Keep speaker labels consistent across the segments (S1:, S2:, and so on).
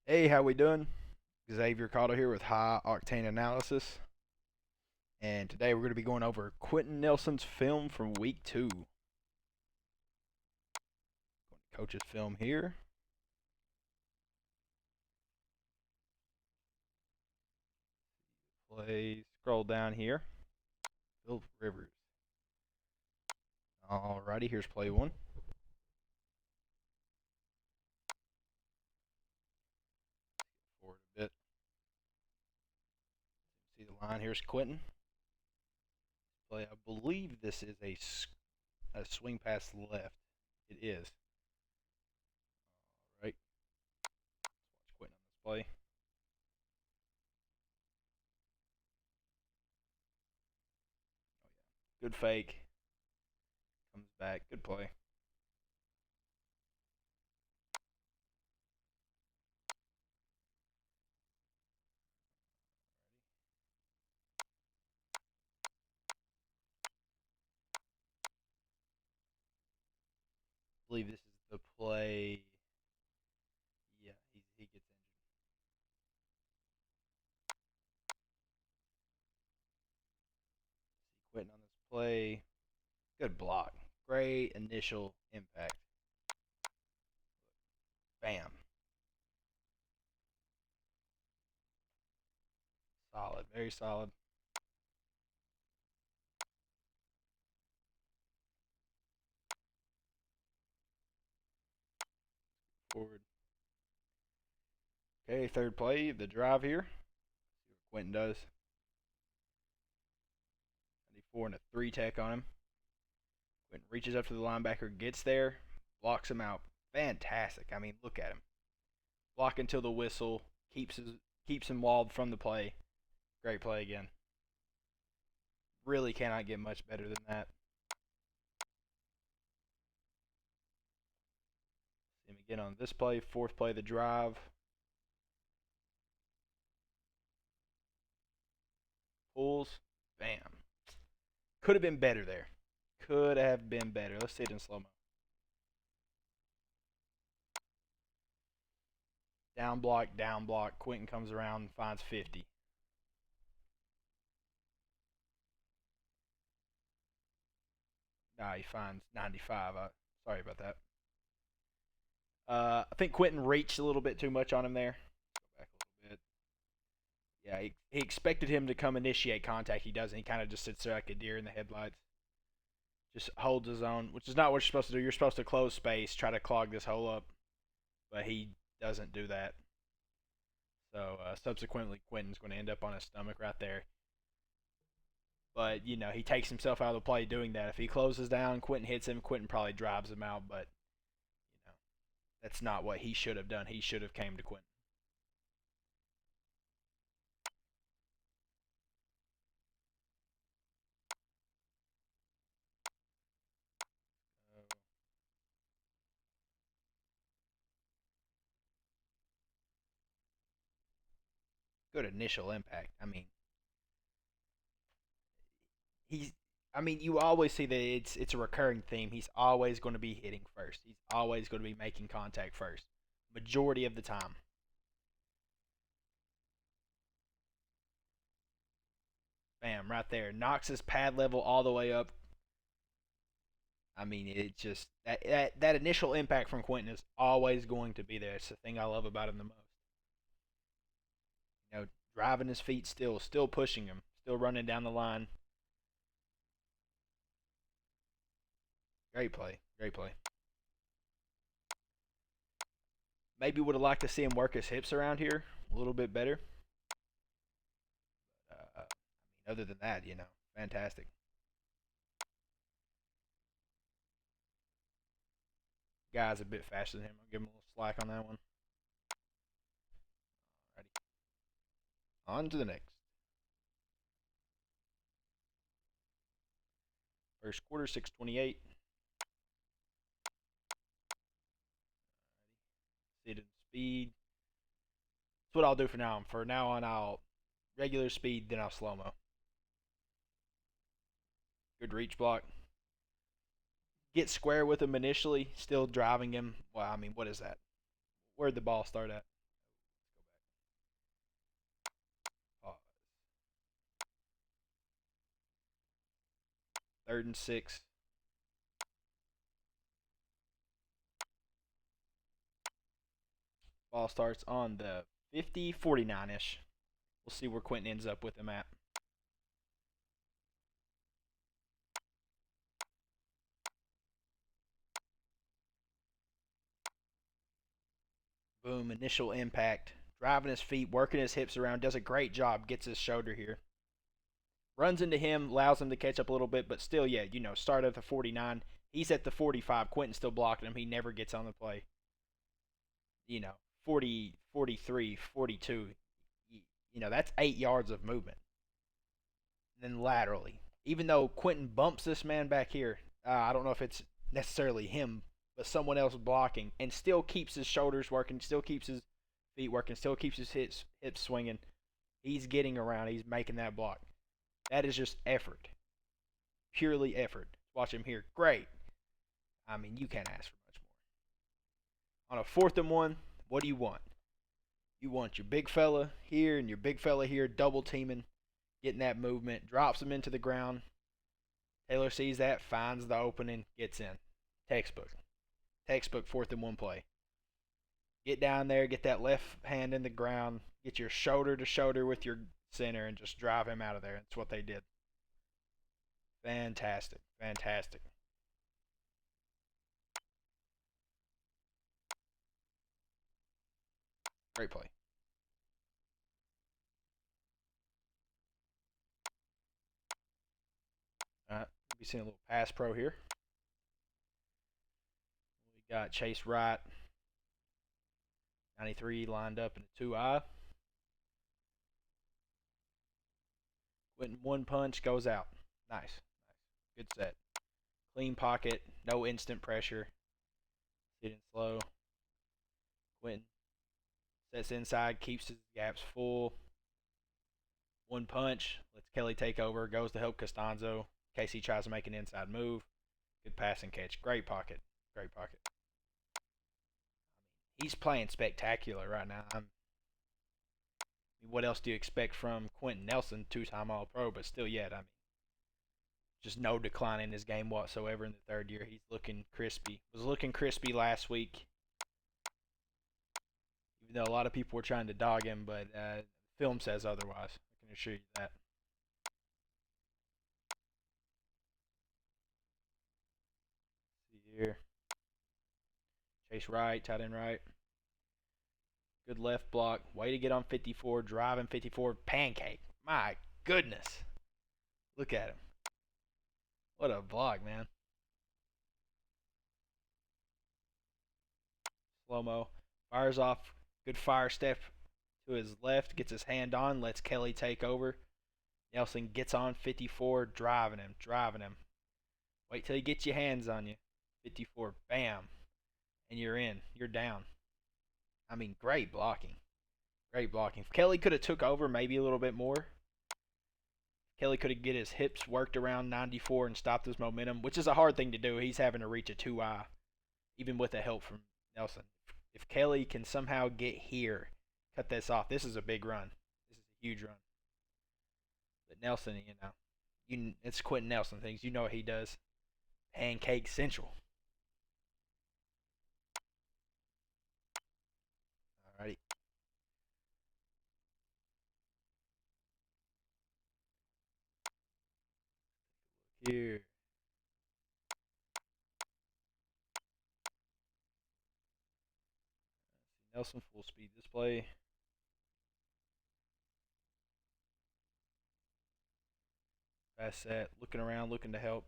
S1: Hey, how we doing? Xavier Cotto here with High Octane Analysis, and today we're going to be going over Quenton Nelson's film from Week 2. Coach's film here. Play. Scroll down here. Phil Rivers. Alrighty, here's play 1. Forward a bit. See the line. Here's Quenton. Play. I believe this is a swing pass left. It is. All right. Let's watch Quenton on this play. Good fake. Comes back. Good play. I believe this is the play. Yeah, he gets injured. Quitting on this play. Good block. Great initial impact. Bam. Solid. Very solid. Forward. Okay, third play. The drive here. See what Quenton does. 94 and a 3 tech on him. Quenton reaches up to the linebacker, gets there, blocks him out. Fantastic. I mean, look at him. Block until the whistle. Keeps him walled from the play. Great play again. Really cannot get much better than that. See him again on this play. Fourth play, the drive. Pulls. Bam. Could have been better there. Could have been better. Let's see it in slow mo. Down block, down block. Quenton comes around and finds 50. Nah, he finds 95. Sorry about that. I think Quenton reached a little bit too much on him there. Go back a little bit. Yeah, he expected him to come initiate contact. He doesn't. He kind of just sits there like a deer in the headlights. Just holds his own, which is not what you're supposed to do. You're supposed to close space, try to clog this hole up, but he doesn't do that. So subsequently, Quenton's going to end up on his stomach right there. But he takes himself out of the play doing that. If he closes down, Quenton hits him. Quenton probably drives him out, but you know that's not what he should have done. He should have came to Quenton. Good initial impact. I mean, he's. I mean, you always see that it's a recurring theme. He's always going to be hitting first. He's always going to be making contact first, majority of the time. Bam, right there, knocks his pad level all the way up. I mean, it just that initial impact from Quenton is always going to be there. It's the thing I love about him the most. Driving his feet still pushing him, still running down the line. Great play, great play. Maybe would have liked to see him work his hips around here a little bit better. I mean, other than that, fantastic. Guy's a bit faster than him. I'll give him a little slack on that one. Alrighty. On to the next. First quarter, 6:28. See it in speed. That's what I'll do for now. For now on, I'll regular speed, then I'll slow mo. Good reach block. Get square with him initially, still driving him. Well, I mean, what is that? Where'd the ball start at? Third and 6. Ball starts on the 50, 49-ish. We'll see where Quenton ends up with him at. Boom, initial impact. Driving his feet, working his hips around, does a great job, gets his shoulder here. Runs into him, allows him to catch up a little bit, but still, yeah, start at the 49. He's at the 45. Quenton's still blocking him. He never gets on the play. 40, 43, 42. That's 8 yards of movement. And then laterally. Even though Quenton bumps this man back here, I don't know if it's necessarily him, but someone else blocking, and still keeps his shoulders working, still keeps his feet working, still keeps his hips swinging. He's getting around. He's making that block. That is just effort. Purely effort. Watch him here. Great. I mean, you can't ask for much more. On a 4th and 1, what do you want? You want your big fella here and your big fella here double teaming, getting that movement, drops him into the ground. Taylor sees that, finds the opening, gets in. Textbook 4th and 1 play. Get down there, get that left hand in the ground, get your shoulder to shoulder with your center, and just drive him out of there. That's what they did. Fantastic. Fantastic. Great play. All right, we'll be seeing a little pass pro here. We got Chase Wright, 93 lined up in a 2-eye. Quenton one punch, goes out. Nice. Good set. Clean pocket, no instant pressure. Sitting slow. Quenton sets inside, keeps his gaps full. One punch, lets Kelly take over, goes to help Costanzo in case he tries to make an inside move. Good pass and catch. Great pocket. Great pocket. He's playing spectacular right now. What else do you expect from Quenton Nelson, 2-time All-Pro, but still yet, just no decline in his game whatsoever in the 3rd year. He's looking crispy. Was looking crispy last week, even though a lot of people were trying to dog him, but film says otherwise. I can assure you that. See here. Chase Wright, tight end right. Good left block. Way to get on 54. Driving 54. Pancake. My goodness. Look at him. What a block, man. Slow-mo. Fires off. Good fire step to his left. Gets his hand on. Lets Kelly take over. Nelson gets on 54. Driving him. Wait till he gets your hands on you. 54. Bam. And you're in. You're down. I mean, great blocking. Great blocking. If Kelly could have took over maybe a little bit more, Kelly could have get his hips worked around 94 and stopped his momentum, which is a hard thing to do. He's having to reach a 2-eye, even with the help from Nelson. If Kelly can somehow get here, cut this off, this is a big run. This is a huge run. But Nelson, it's Quenton Nelson things. You know what he does. Pancake Central. Alrighty. Here. Nelson full speed display. Fast set. Looking around, looking to help.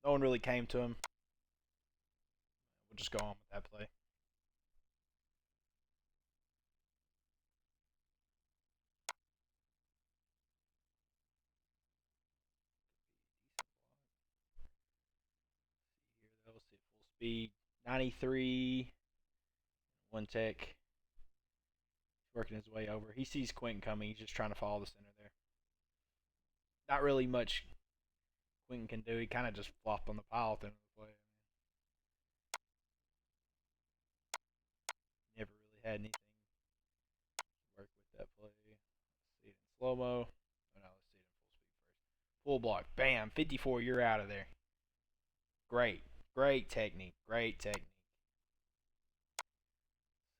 S1: No one really came to him. We'll just go on with that play. Here, see full speed. 93. One tech. Working his way over. He sees Quenton coming. He's just trying to follow the center there. Not really much Quenton can do. He kind of just flopped on the pile at the end of the play. Never really had anything to work with that play. Let's see it in slow mo. Oh no, let's see it in full speed first. Full block. Bam. 54. You're out of there. Great. Great technique. Great technique.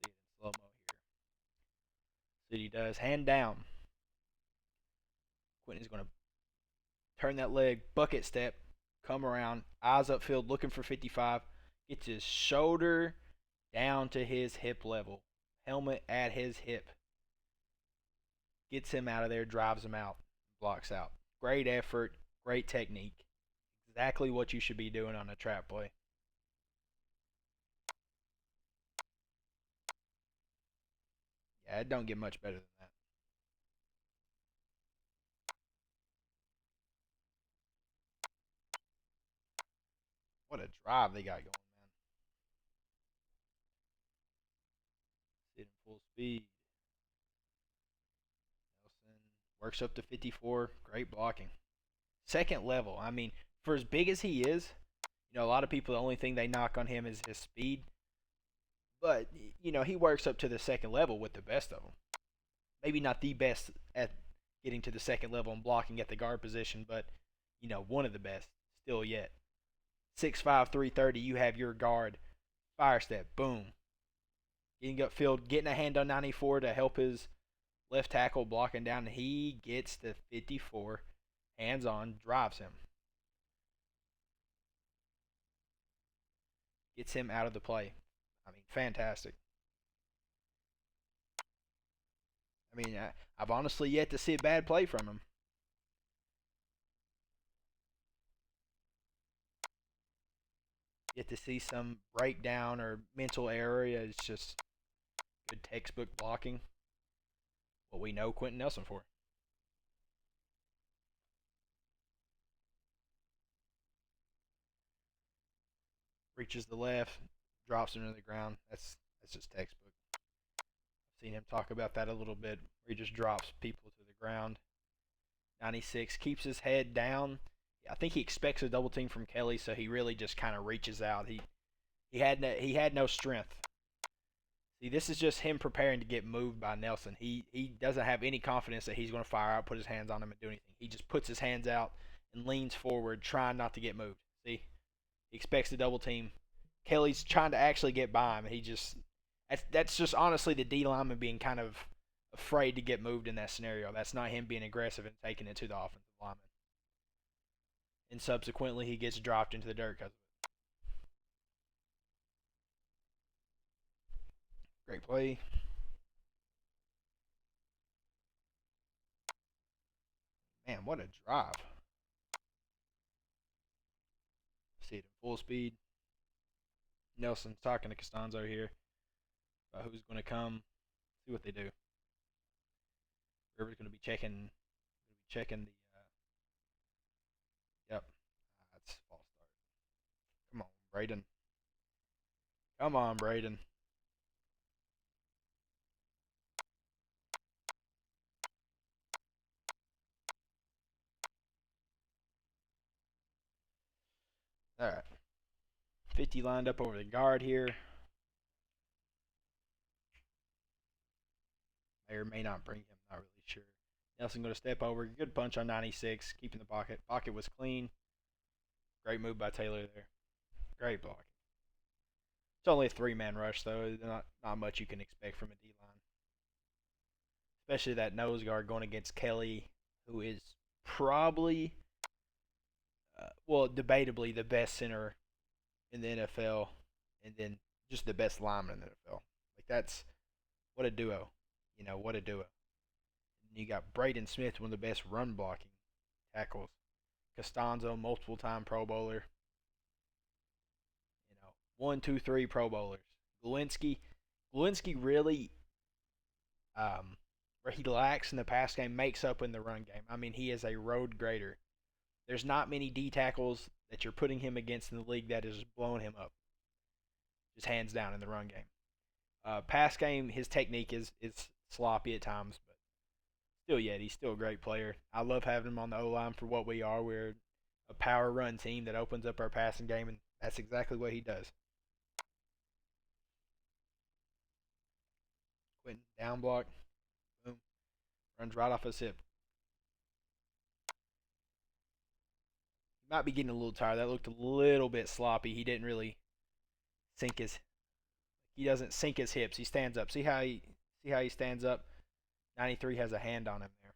S1: See it in slow mo here. See what he does. Hand down. Quenton's going to turn that leg, bucket step, come around, eyes upfield, looking for 55. Gets his shoulder down to his hip level. Helmet at his hip. Gets him out of there, drives him out, blocks out. Great effort, great technique. Exactly what you should be doing on a trap play. Yeah, it don't get much better than that. What a drive they got going, man. Sitting full speed. Nelson works up to 54. Great blocking. Second level. I mean, for as big as he is, a lot of people, the only thing they knock on him is his speed. But, he works up to the second level with the best of them. Maybe not the best at getting to the second level and blocking at the guard position, but, one of the best still yet. 6'5", 330, you have your guard. Fire step, boom. Getting upfield, getting a hand on 94 to help his left tackle blocking down. He gets the 54, hands on, drives him. Gets him out of the play. I mean, fantastic. I mean, I've honestly yet to see a bad play from him. Yet to see some breakdown or mental error. It's just good textbook blocking. What we know Quenton Nelson for. Reaches the left, drops him to the ground. That's just textbook. I've seen him talk about that a little bit. Where he just drops people to the ground. 96 keeps his head down. I think he expects a double team from Kelly, so he really just kind of reaches out. He had no strength. See, this is just him preparing to get moved by Nelson. He doesn't have any confidence that he's going to fire out, put his hands on him, and do anything. He just puts his hands out and leans forward, trying not to get moved. See, he expects the double team. Kelly's trying to actually get by him. That's just honestly the D lineman being kind of afraid to get moved in that scenario. That's not him being aggressive and taking it to the offensive lineman. And subsequently, he gets dropped into the dirt because of it. Great play. Man, what a drive. See it in full speed. Nelson's talking to Costanzo here about who's going to come. See what they do. River's going to be checking the. Yep, that's false start. Come on, Braden. Come on, Braden. All right. 50 lined up over the guard here. May or may not bring him. Not really sure. Nelson going to step over. Good punch on 96. Keeping the pocket. Pocket was clean. Great move by Taylor there. Great block. It's only a three-man rush, though. Not much you can expect from a D-line. Especially that nose guard going against Kelly, who is probably, debatably the best center in the NFL, and then just the best lineman in the NFL. Like, that's what a duo. What a duo. And you got Braden Smith, one of the best run blocking tackles. Costanzo, multiple time Pro Bowler. 1, 2, 3 Pro Bowlers. Glowinski really, where he lacks in the pass game, makes up in the run game. I mean, he is a road grader. There's not many D tackles that you're putting him against in the league that is blowing him up. Just hands down in the run game. Pass game, his technique is sloppy at times, but still yet, he's still a great player. I love having him on the O-line for what we are. We're a power run team that opens up our passing game, and that's exactly what he does. Quenton, down block, boom, runs right off his hip. Might be getting a little tired. That looked a little bit sloppy. He didn't really sink his. He doesn't sink his hips. He stands up. See how he stands up. 93 has a hand on him there.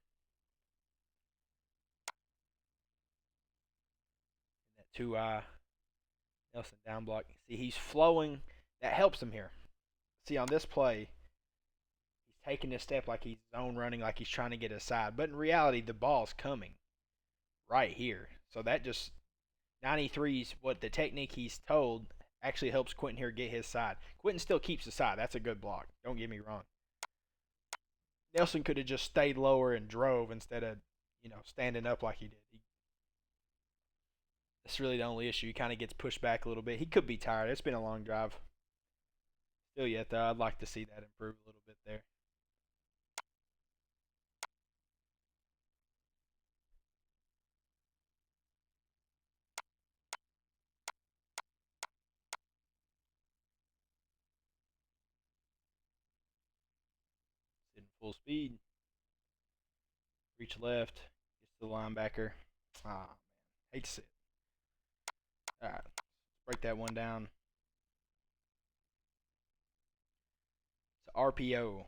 S1: And that two Nelson down block. See, he's flowing. That helps him here. See, on this play, he's taking a step like he's zone running, like he's trying to get a side. But in reality, the ball's coming right here. So that just 93's what the technique he's told actually helps Quenton here get his side. Quenton still keeps the side. That's a good block. Don't get me wrong. Nelson could have just stayed lower and drove instead of, standing up like he did. That's really the only issue. He kind of gets pushed back a little bit. He could be tired. It's been a long drive. Still yet, though, I'd like to see that improve a little bit there. Sitting full speed. Reach left. Gets to the linebacker. Ah, man. Hate to see it. All right. Let's break that one down. It's RPO.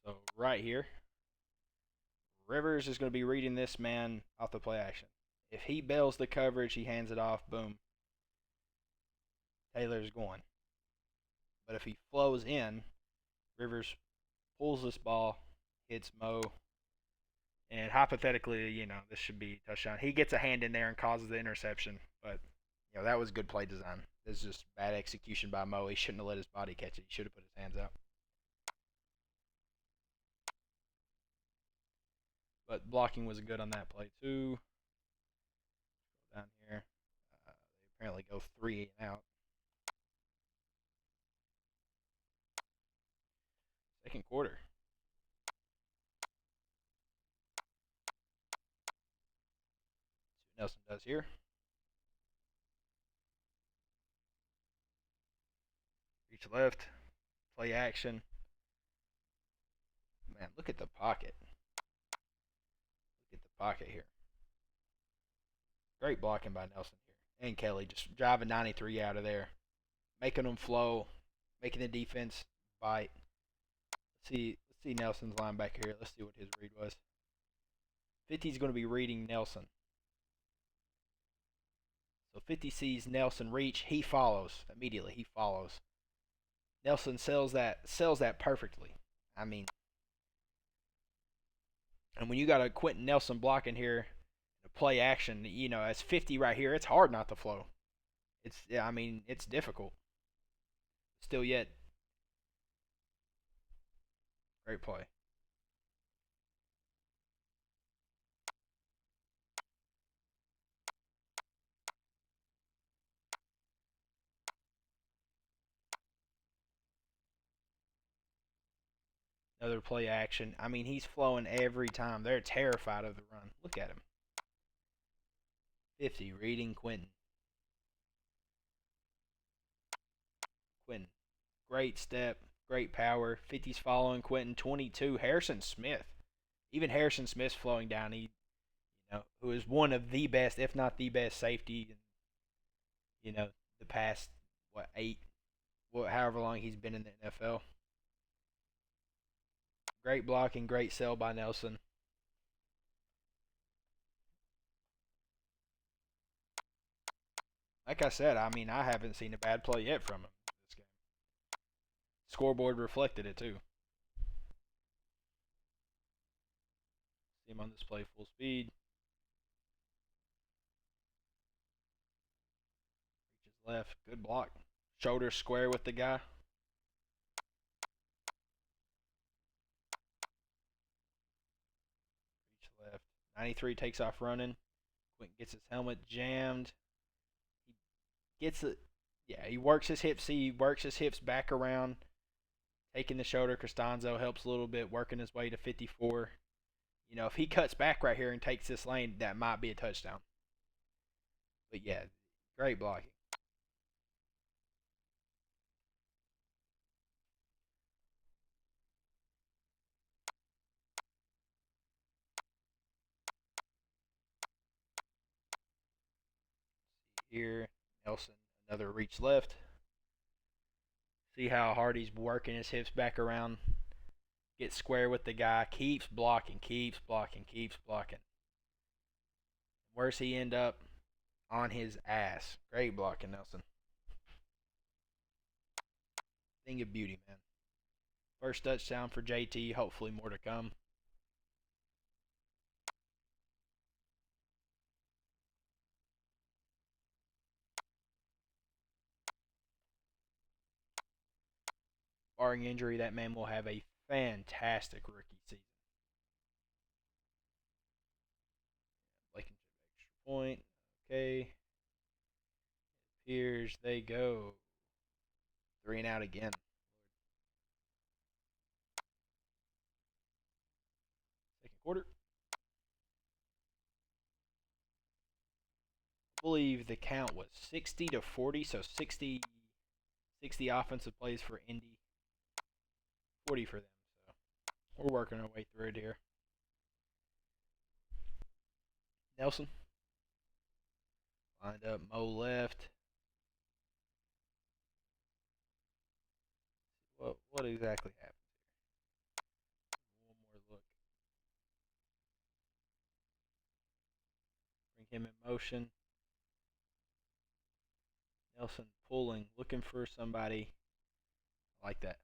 S1: So right here, Rivers is going to be reading this man off the play action. If he bails the coverage, he hands it off. Boom. Taylor's going. But if he flows in, Rivers pulls this ball, hits Mo, and hypothetically, this should be a touchdown. He gets a hand in there and causes the interception, but that was good play design. This is just bad execution by Mo. He shouldn't have let his body catch it. He should have put his hands out. But blocking was good on that play too. Go down here. They apparently go 3 and out. Second quarter. See what Nelson does here. Reach left. Play action. Man, look at the pocket. Look at the pocket here. Great blocking by Nelson here. And Kelly just driving 93 out of there. Making them flow. Making the defense bite. Let's see Nelson's linebacker here. Let's see what his read was. 50 is going to be reading Nelson. So 50 sees Nelson reach. He follows immediately. He follows. Nelson sells that perfectly. I mean, and when you got a Quenton Nelson blocking here, play action, as 50 right here, it's hard not to flow. It's difficult. Still yet, great play. Another play action. He's flowing every time. They're terrified of the run. Look at him. 50 reading Quenton. Quenton. Great step. Great power. 50's following Quenton. 22. Harrison Smith. Even Harrison Smith's flowing down. Who is one of the best, if not the best safety in, the past, however long he's been in the NFL. Great blocking, great sell by Nelson. Like I said, I haven't seen a bad play yet from him this game. Scoreboard reflected it too. See him on this play full speed. Reaches left. Good block. Shoulder square with the guy. Reach left. 93 takes off running. Quenton gets his helmet jammed. He gets it. Yeah, he works his hips. He works his hips back around. Taking the shoulder. Costanzo helps a little bit, working his way to 54. If he cuts back right here and takes this lane, that might be a touchdown. But yeah, great blocking. Here, Nelson, another reach left. See how hard he's working his hips back around. Gets square with the guy. Keeps blocking, keeps blocking, keeps blocking. Where's he end up? On his ass. Great blocking, Nelson. Thing of beauty, man. First touchdown for JT. Hopefully more to come. Barring injury, that man will have a fantastic rookie season. Blankenship extra point. Okay. Here's they go. 3 and out again. Second quarter. I believe the count was 60-40, so 60 offensive plays for Indy, 40 for them. So we're working our way through it here. Nelson lined up, Mo left. What exactly happened? One more look. Bring him in motion. Nelson pulling, looking for somebody. I like that.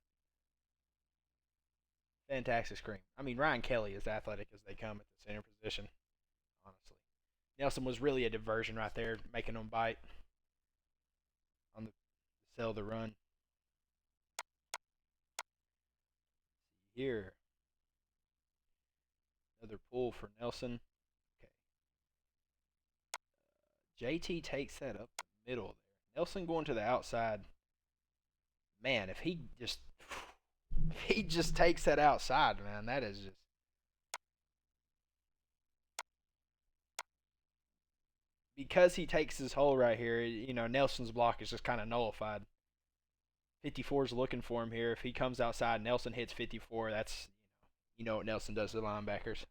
S1: Fantastic screen. I mean, Ryan Kelly is athletic as they come at the center position, honestly. Nelson was really a diversion right there, making them bite on the sell the run. Here, another pull for Nelson. Okay. JT takes that up the middle there. Nelson going to the outside. Man, if he just takes that outside, man, that is just because he takes his hole right here. Nelson's block is just kind of nullified. 54 is looking for him here. If he comes outside, Nelson hits 54. That's what Nelson does to the linebackers.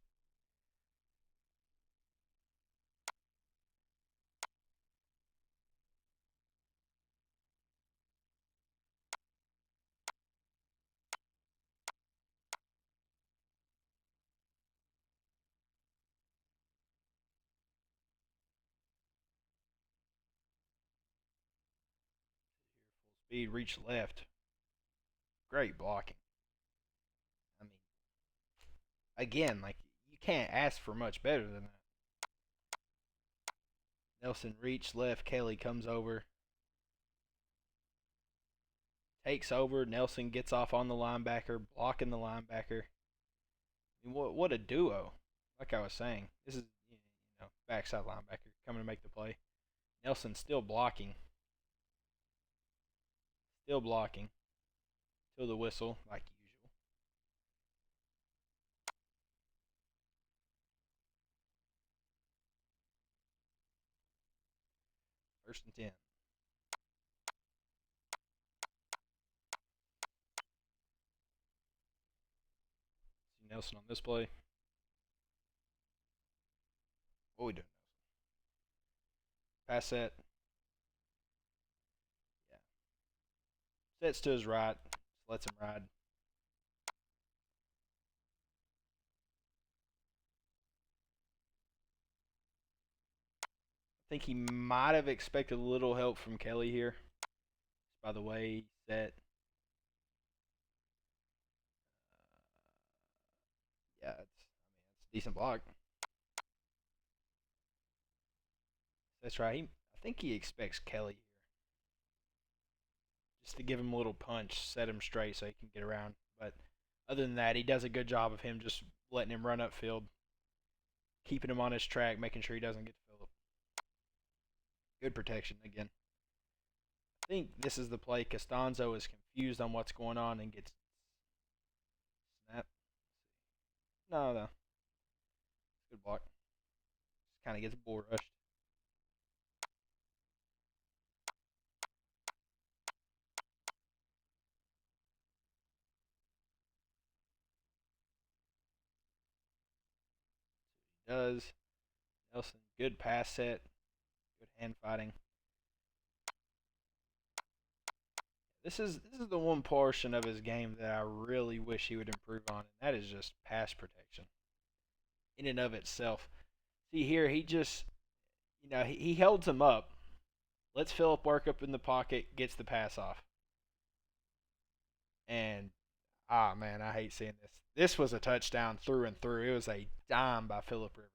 S1: Full speed, reach left. Great blocking. I mean, again, like you can't ask for much better than that. Nelson reach left. Kelly comes over, takes over. Nelson gets off on the linebacker, blocking the linebacker. I mean, what a duo! Like I was saying, this is backside linebacker coming to make the play. Nelson still blocking till the whistle, like usual. First and 10. See Nelson on this play. What we doing? Pass set. Yeah. Sets to his right. Just lets him ride. I think he might have expected a little help from Kelly here. By the way, he set. Yeah, it's a decent block. That's right. I think he expects Kelly here. Just to give him a little punch, set him straight so he can get around. But other than that, he does a good job of him just letting him run upfield, keeping him on his track, making sure he doesn't get filled. Good protection again. I think this is the play. Costanzo is confused on what's going on and gets snapped. No. Good block. Just kind of gets bull rushed. Does. Nelson, good pass set, good hand fighting. This is the one portion of his game that I really wish he would improve on, and that is just pass protection in and of itself. See here, he just he holds him up, lets Phillip work up in the pocket, gets the pass off, and man, I hate seeing this. This was a touchdown through and through. It was a dime by Phillip Rivers.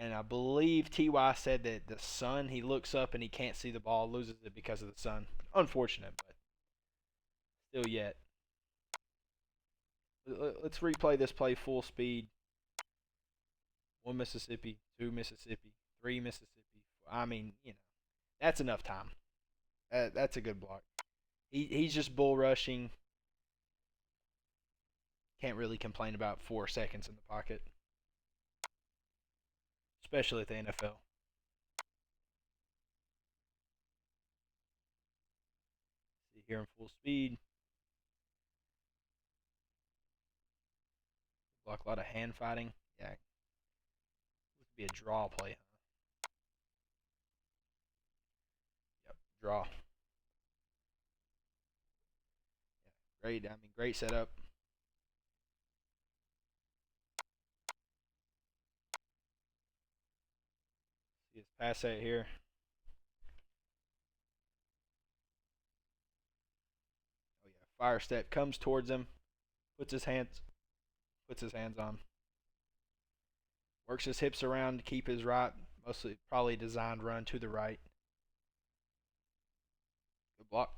S1: And I believe Ty said that the sun, he looks up and he can't see the ball, loses it because of the sun. Unfortunate, but still yet. Let's replay this play full speed. 1 Mississippi, 2 Mississippi, 3 Mississippi. I mean, that's enough time. That's a good block. He's just bull rushing. Can't really complain about 4 seconds in the pocket, especially at the NFL. See here in full speed. Block a lot of hand fighting. Yeah, it would be a draw play. Yep, draw. Yeah, great. I mean, great setup. See his pass set here. Oh yeah, fire step comes towards him, puts his hands on, works his hips around to keep his right, mostly probably designed run to the right. Good block.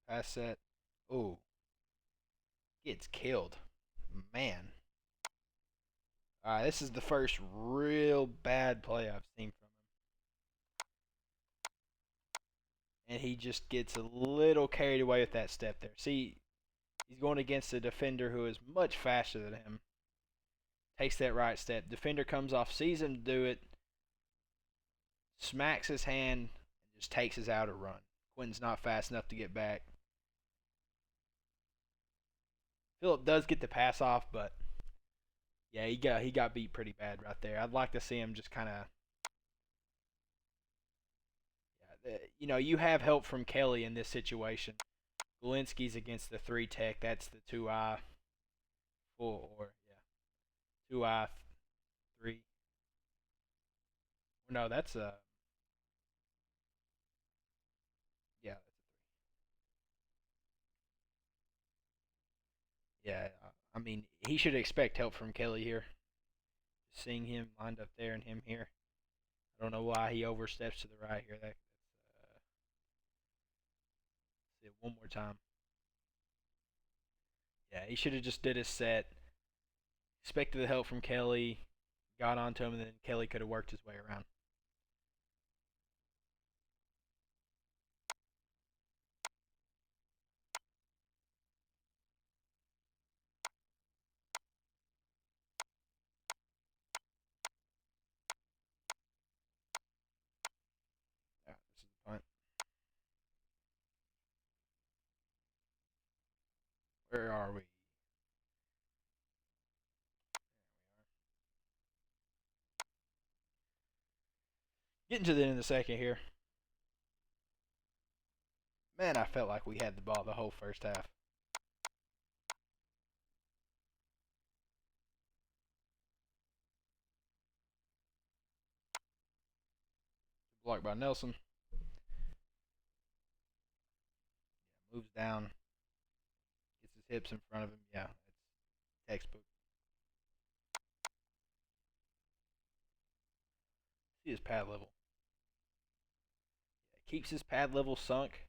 S1: Pass set. Ooh, gets killed. Man. Alright, this is the first real bad play I've seen from him. And he just gets a little carried away with that step there. See, he's going against a defender who is much faster than him. Takes that right step. Defender comes off, sees him do it, smacks his hand, and just takes his outer run. Quenton's not fast enough to get back. Phillip does get the pass off, but yeah, he got beat pretty bad right there. I'd like to see him just kind of, you have help from Kelly in this situation. Galinsky's against the 3 tech. That's the 2I 4, or yeah, 2I 3. No, that's a yeah, yeah. I mean, he should expect help from Kelly here. Seeing him lined up there and him here. I don't know why he oversteps to the right here. That's see it one more time. Yeah, he should have just did his set. Expected the help from Kelly, got onto him, and then Kelly could have worked his way around. Yeah, this is the punt. Where are we? Getting to the end of the second here. Man, I felt like we had the ball the whole first half. Blocked by Nelson. Moves down. Gets his hips in front of him. Yeah, it's textbook. See his pad level. Yeah, keeps his pad level sunk.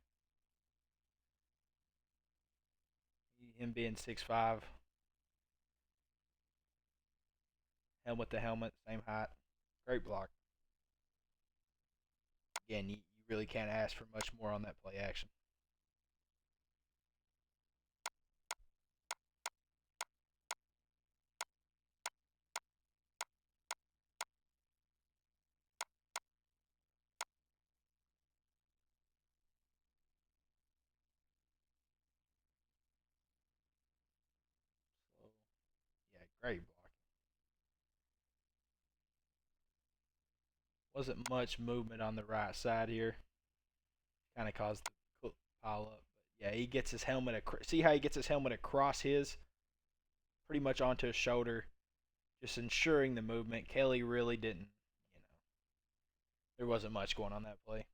S1: Him being 6'5". Helmet to helmet, same height. Great block. Again, you really can't ask for much more on that play action. Great block. Wasn't much movement on the right side here. Kind of caused the pile up. But yeah, he gets his helmet. See how he gets his helmet across his, pretty much onto his shoulder, just ensuring the movement. Kelly really didn't. You know, there wasn't much going on that play.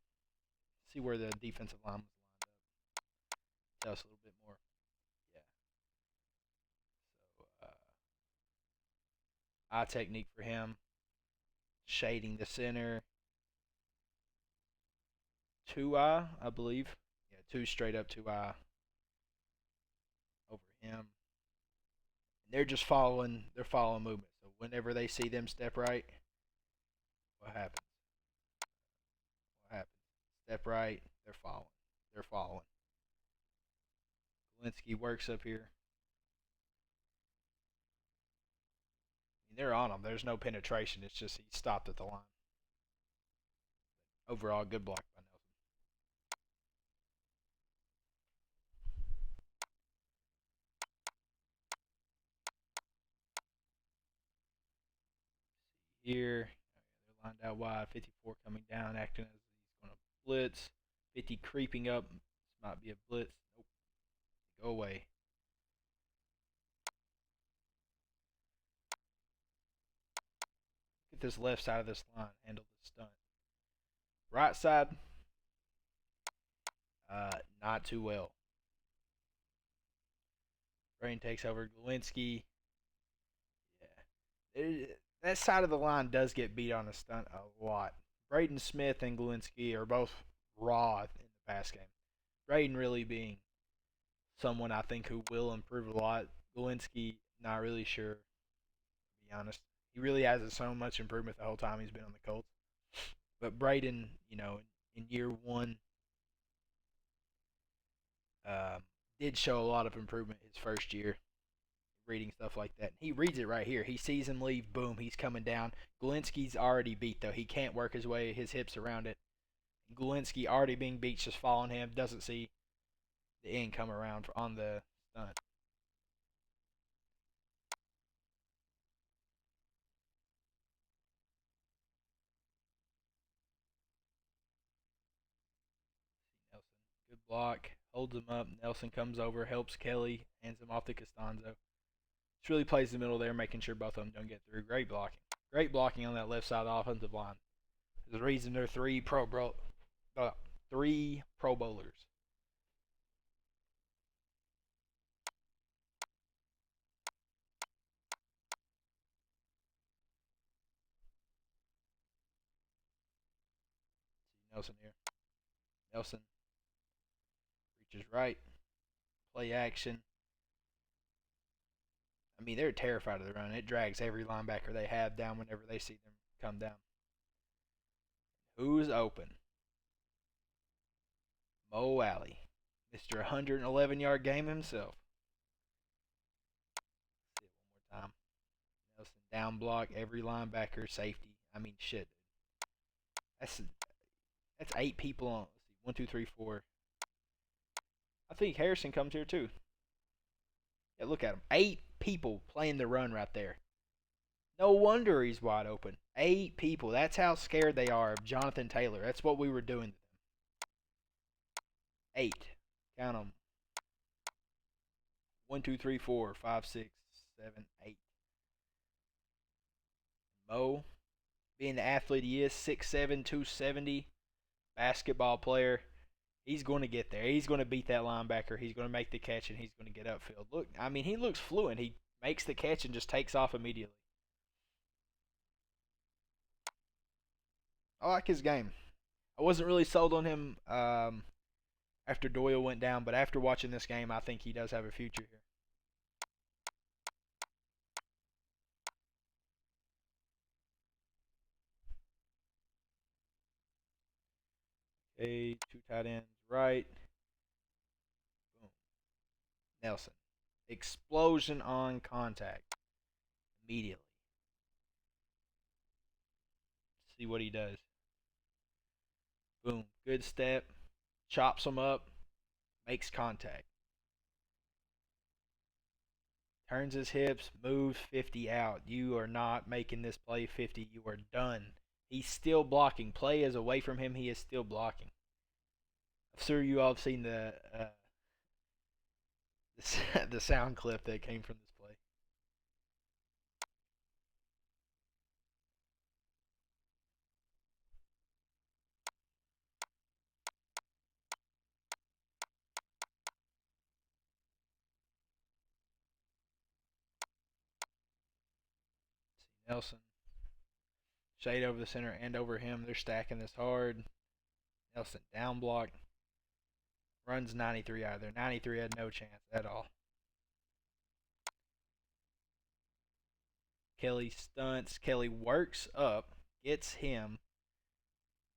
S1: See where the defensive line was lined up. Tell us a little bit more. Yeah. So eye technique for him, shading the center. Two eye, I believe. Yeah, two straight up, two eye over him. And they're just following. They're following movement. So whenever they see them step right, what happens? What happens? Step right. They're following. They're following. Galinsky works up here. I mean, they're on him. There's no penetration. It's just he stopped at the line. Overall, good block by Nelson. Here, they're lined out wide. 54 coming down, acting as he's going to blitz. 50 creeping up. This might be a blitz. Nope. Go away. Get this left side of this line. Handle the stunt. Right side, not too well. Brain takes over Glowinski. Yeah. That side of the line does get beat on a stunt a lot. Braden Smith and Glowinski are both raw in the pass game. Braden really being someone I think who will improve a lot. Glowinski, not really sure, to be honest. He really hasn't shown much improvement the whole time he's been on the Colts. But Braden, in year one, um, did show a lot of improvement his first year, reading stuff like that. He reads it right here. He sees him leave. Boom, he's coming down. Galinsky's already beat, though. He can't work his hips around it. Galinsky already being beat, just following him. Doesn't see the end come around on the stunt. Nelson, good block. Holds him up. Nelson comes over, helps Kelly, hands him off to Costanzo. Just really plays the middle there, making sure both of them don't get through. Great blocking. Great blocking on that left side of the offensive line. There's a reason they're three Pro Bowlers. See Nelson here. Nelson reaches right. Play action. I mean, they're terrified of the run. It drags every linebacker they have down whenever they see them come down. Who's open? Mo Alley, Mr. 111-yard game himself. See it one more time. Nelson down block every linebacker, safety. I mean, shit. That's 8 people on. Let's see, 1, 2, 3, 4. I think Harrison comes here too. Yeah, look at him. 8 people playing the run right there. No wonder he's wide open. 8 people. That's how scared they are of Jonathan Taylor. That's what we were doing to them. 8. Count them. 1, 2, 3, 4, 5, 6, 7, 8. Mo, being the athlete he is, 6'7", 270, basketball player. He's going to get there. He's going to beat that linebacker. He's going to make the catch, and he's going to get upfield. Look, I mean, he looks fluent. He makes the catch and just takes off immediately. I like his game. I wasn't really sold on him after Doyle went down, but after watching this game, I think he does have a future here. Okay, 2 tight ends right. Boom. Nelson. Explosion on contact. Immediately. See what he does. Boom. Good step. Chops him up. Makes contact. turns his hips, moves 50 out. You are not making this play 50. You are done. He's still blocking. Play is away from him. He is still blocking. I'm sure you all have seen the sound clip that came from this play. See Nelson shade over the center and over him. They're stacking this hard. Nelson down block. Runs 93 out of there. 93 had no chance at all. Kelly stunts. Kelly works up, gets him.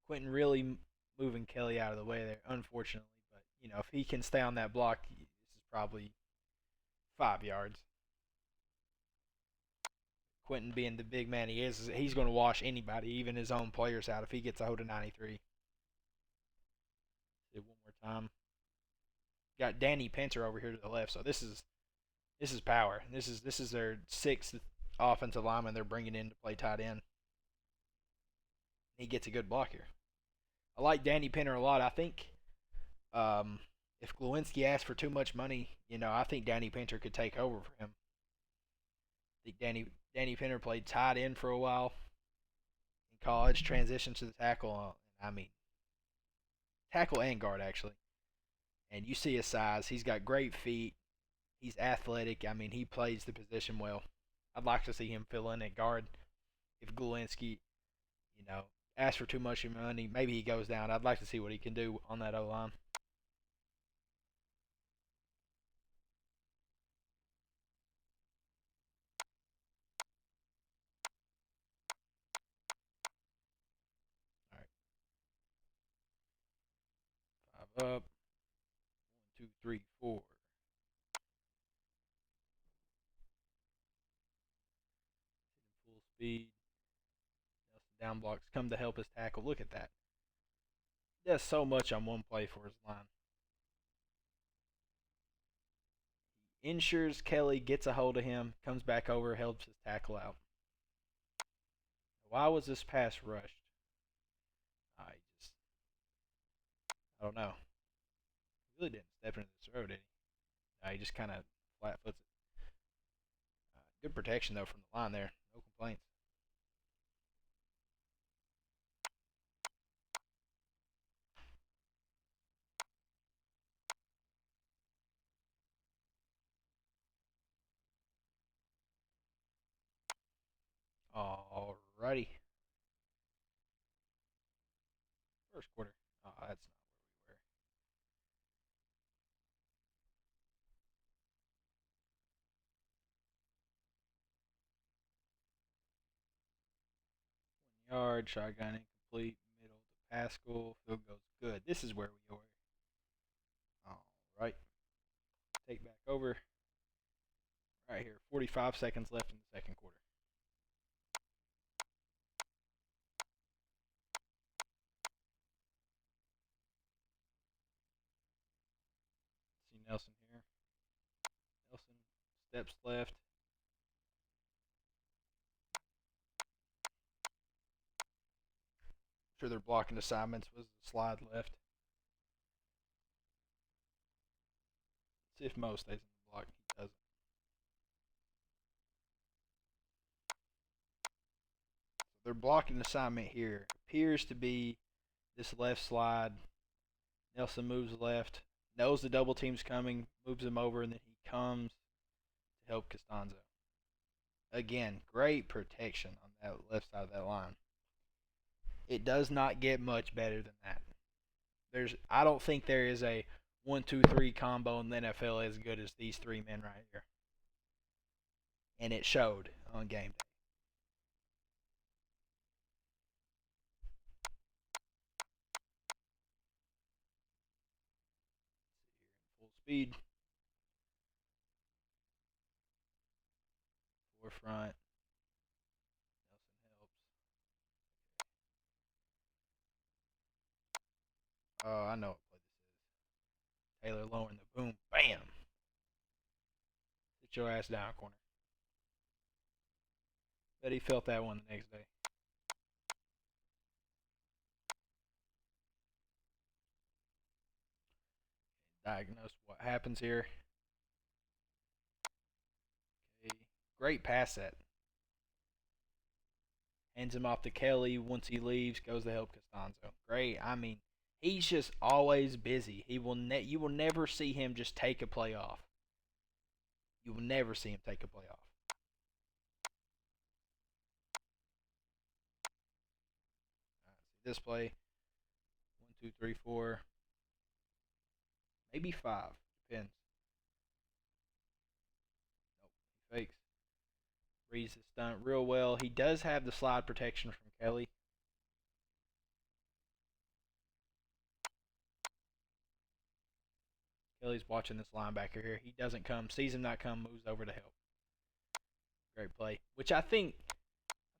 S1: Quenton really moving Kelly out of the way there, unfortunately. But, if he can stay on that block, this is probably 5 yards. Quenton being the big man he is, he's going to wash anybody, even his own players, out if he gets a hold of 93. Do it one more time. Got Danny Pinter over here to the left, so this is power. This is their sixth offensive lineman they're bringing in to play tight end. He gets a good block here. I like Danny Pinter a lot. I think if Glowinski asked for too much money, I think Danny Pinter could take over for him. I think Danny Pinter played tight end for a while in college, transitioned to the tackle. Tackle and guard actually. And you see his size. He's got great feet. He's athletic. He plays the position well. I'd like to see him fill in at guard. If Glowinski, asks for too much money, maybe he goes down. I'd like to see what he can do on that O-line. All right, 5 up. 1, 2, 3, 4. Full speed. Nelson down blocks come to help his tackle. Look at that. He does so much on one play for his line. Ensures Kelly gets a hold of him, comes back over, helps his tackle out. Why was this pass rushed? I don't know. He really didn't step into this throw, did he? No, he just kind of flat foots it. Good protection, though, from the line there. No complaints. Alrighty. First quarter. Oh, that's not where we were. 1 yard, shotgun incomplete, middle to Pascal. Field goes good. This is where we were. Alright. Take back over. Right here. 45 seconds left in the second quarter. See Nelson here. Nelson steps left. Sure, their blocking assignments was the slide left. See if Mo stays in the block. He doesn't. So their blocking assignment here appears to be this left slide. Nelson moves left, knows the double team's coming, moves him over, and then he comes to help Costanzo. Again, great protection on that left side of that line. It does not get much better than that. I don't think there is a 1-2-3 combo in the NFL as good as these three men right here. And it showed on game day. Full speed. Forefront. Nelson helps. Oh, I know what play this is. Taylor lowering the boom. Bam. Get your ass down, corner. Bet he felt that one the next day. Diagnose what happens here. Okay. Great pass set. Hands him off to Kelly. Once he leaves, goes to help Costanzo. Great. I mean, he's just always busy. You will never see him just take a play off. You will never see him take a play off. All right, see this play. 1, 2, 3, 4, maybe 5. Depends. Nope. He fakes. Reads the stunt real well. He does have the slide protection from Kelly. Kelly's watching this linebacker here. He doesn't come, sees him not come, moves over to help. Great play. Which I think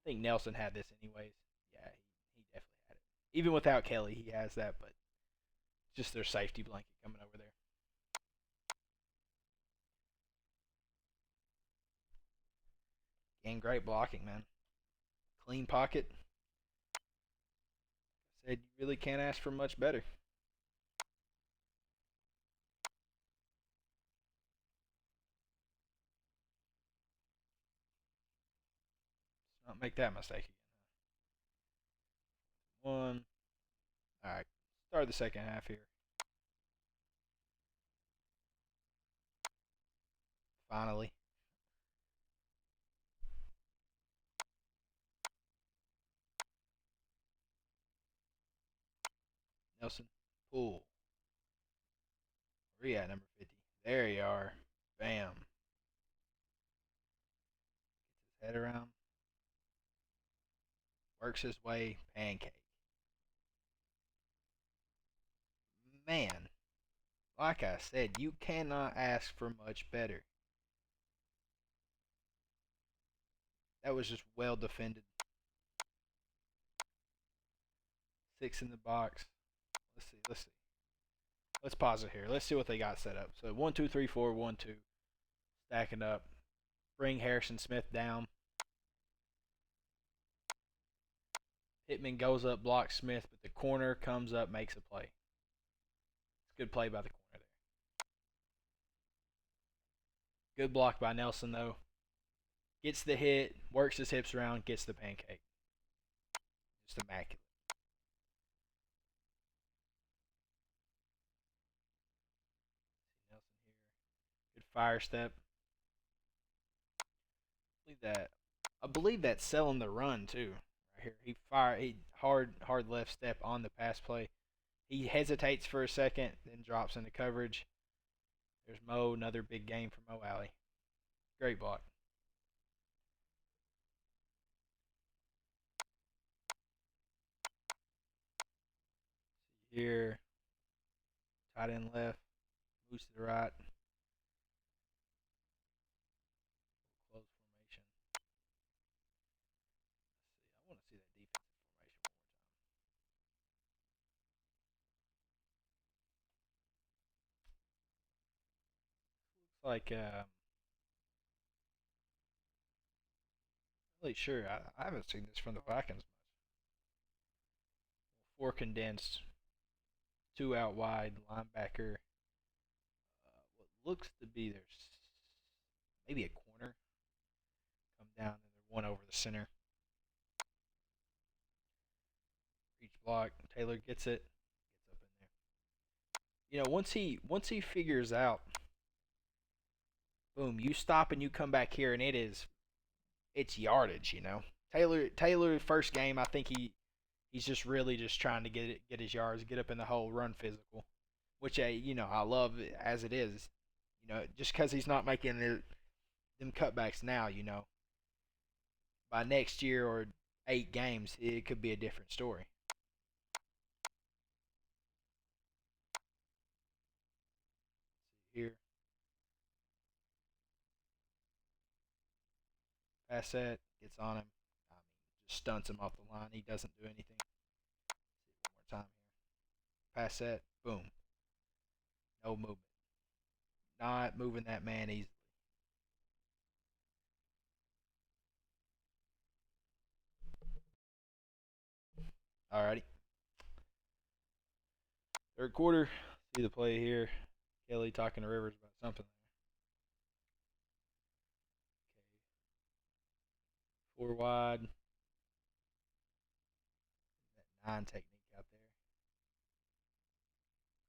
S1: Nelson had this anyways. Yeah, he definitely had it. Even without Kelly, he has that, but just their safety blanket coming over there. And great blocking, man. Clean pocket. Said you really can't ask for much better. Let's not make that mistake again. One. All right. Start the second half here. Finally. Nelson. Pull. Where you at, number 50? There you are. Bam. Gets his head around. Works his way. Pancake. Man, like I said, you cannot ask for much better. That was just well defended. 6 in the box. Let's see. Let's pause it here. Let's see what they got set up. So 1, 2, 3, 4, 1, 2. Stacking up. Bring Harrison Smith down. Pittman goes up, blocks Smith, but the corner comes up, makes a play. It's a good play by the corner there. Good block by Nelson, though. Gets the hit, works his hips around, gets the pancake. Just immaculate. Nelson here. Good fire step. I believe that's selling the run too. Right here, he hard left step on the pass play. He hesitates for a second, then drops into coverage. There's Mo, another big game for Mo Alley. Great block. Here, tight end left, moves to the right. Close formation. I want to see that defensive formation one more time. Looks like really sure. I haven't seen this from the Vikings much. 4 condensed, 2 out wide, linebacker. What looks to be there's maybe a corner. Come down and they're one over the center. Reach block. Taylor gets it. Gets up in there. Once he figures out, boom, you stop and you come back here and it's yardage. Taylor first game, I think he's just really just trying to get his yards, get up in the hole, run physical, which I love it as it is. Just because he's not making them cutbacks now, by next year or 8 games, it could be a different story. Here, pass set, gets on him. I mean, just stunts him off the line. He doesn't do anything. See it one more time here. Pass set, boom. No movement. Not moving that man easily. Alrighty. Third quarter. See the play here. Kelly talking to Rivers about something. Okay. 4 wide. That 9 technique out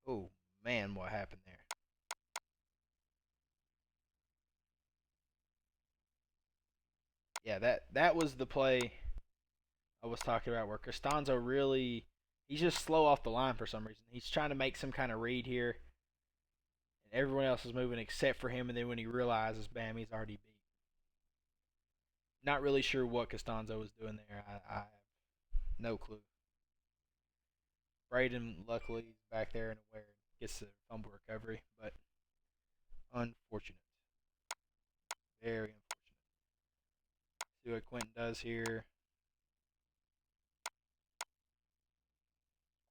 S1: there. Oh, man, what happened there? Yeah, that was the play I was talking about where Costanzo really he's just slow off the line for some reason. He's trying to make some kind of read here, and everyone else is moving except for him. And then when he realizes, bam, he's already beat. Not really sure what Costanzo was doing there. I have no clue. Braden luckily is back there and aware and gets the fumble recovery, but unfortunate, very unfortunate. See what Quenton does here.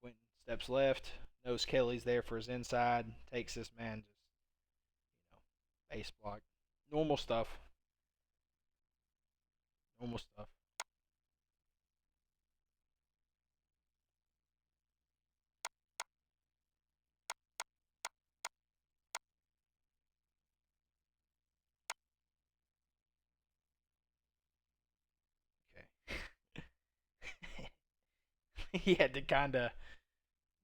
S1: Quenton steps left, knows Kelly's there for his inside, takes this man just base block, normal stuff, normal stuff. Okay. He had to kind of.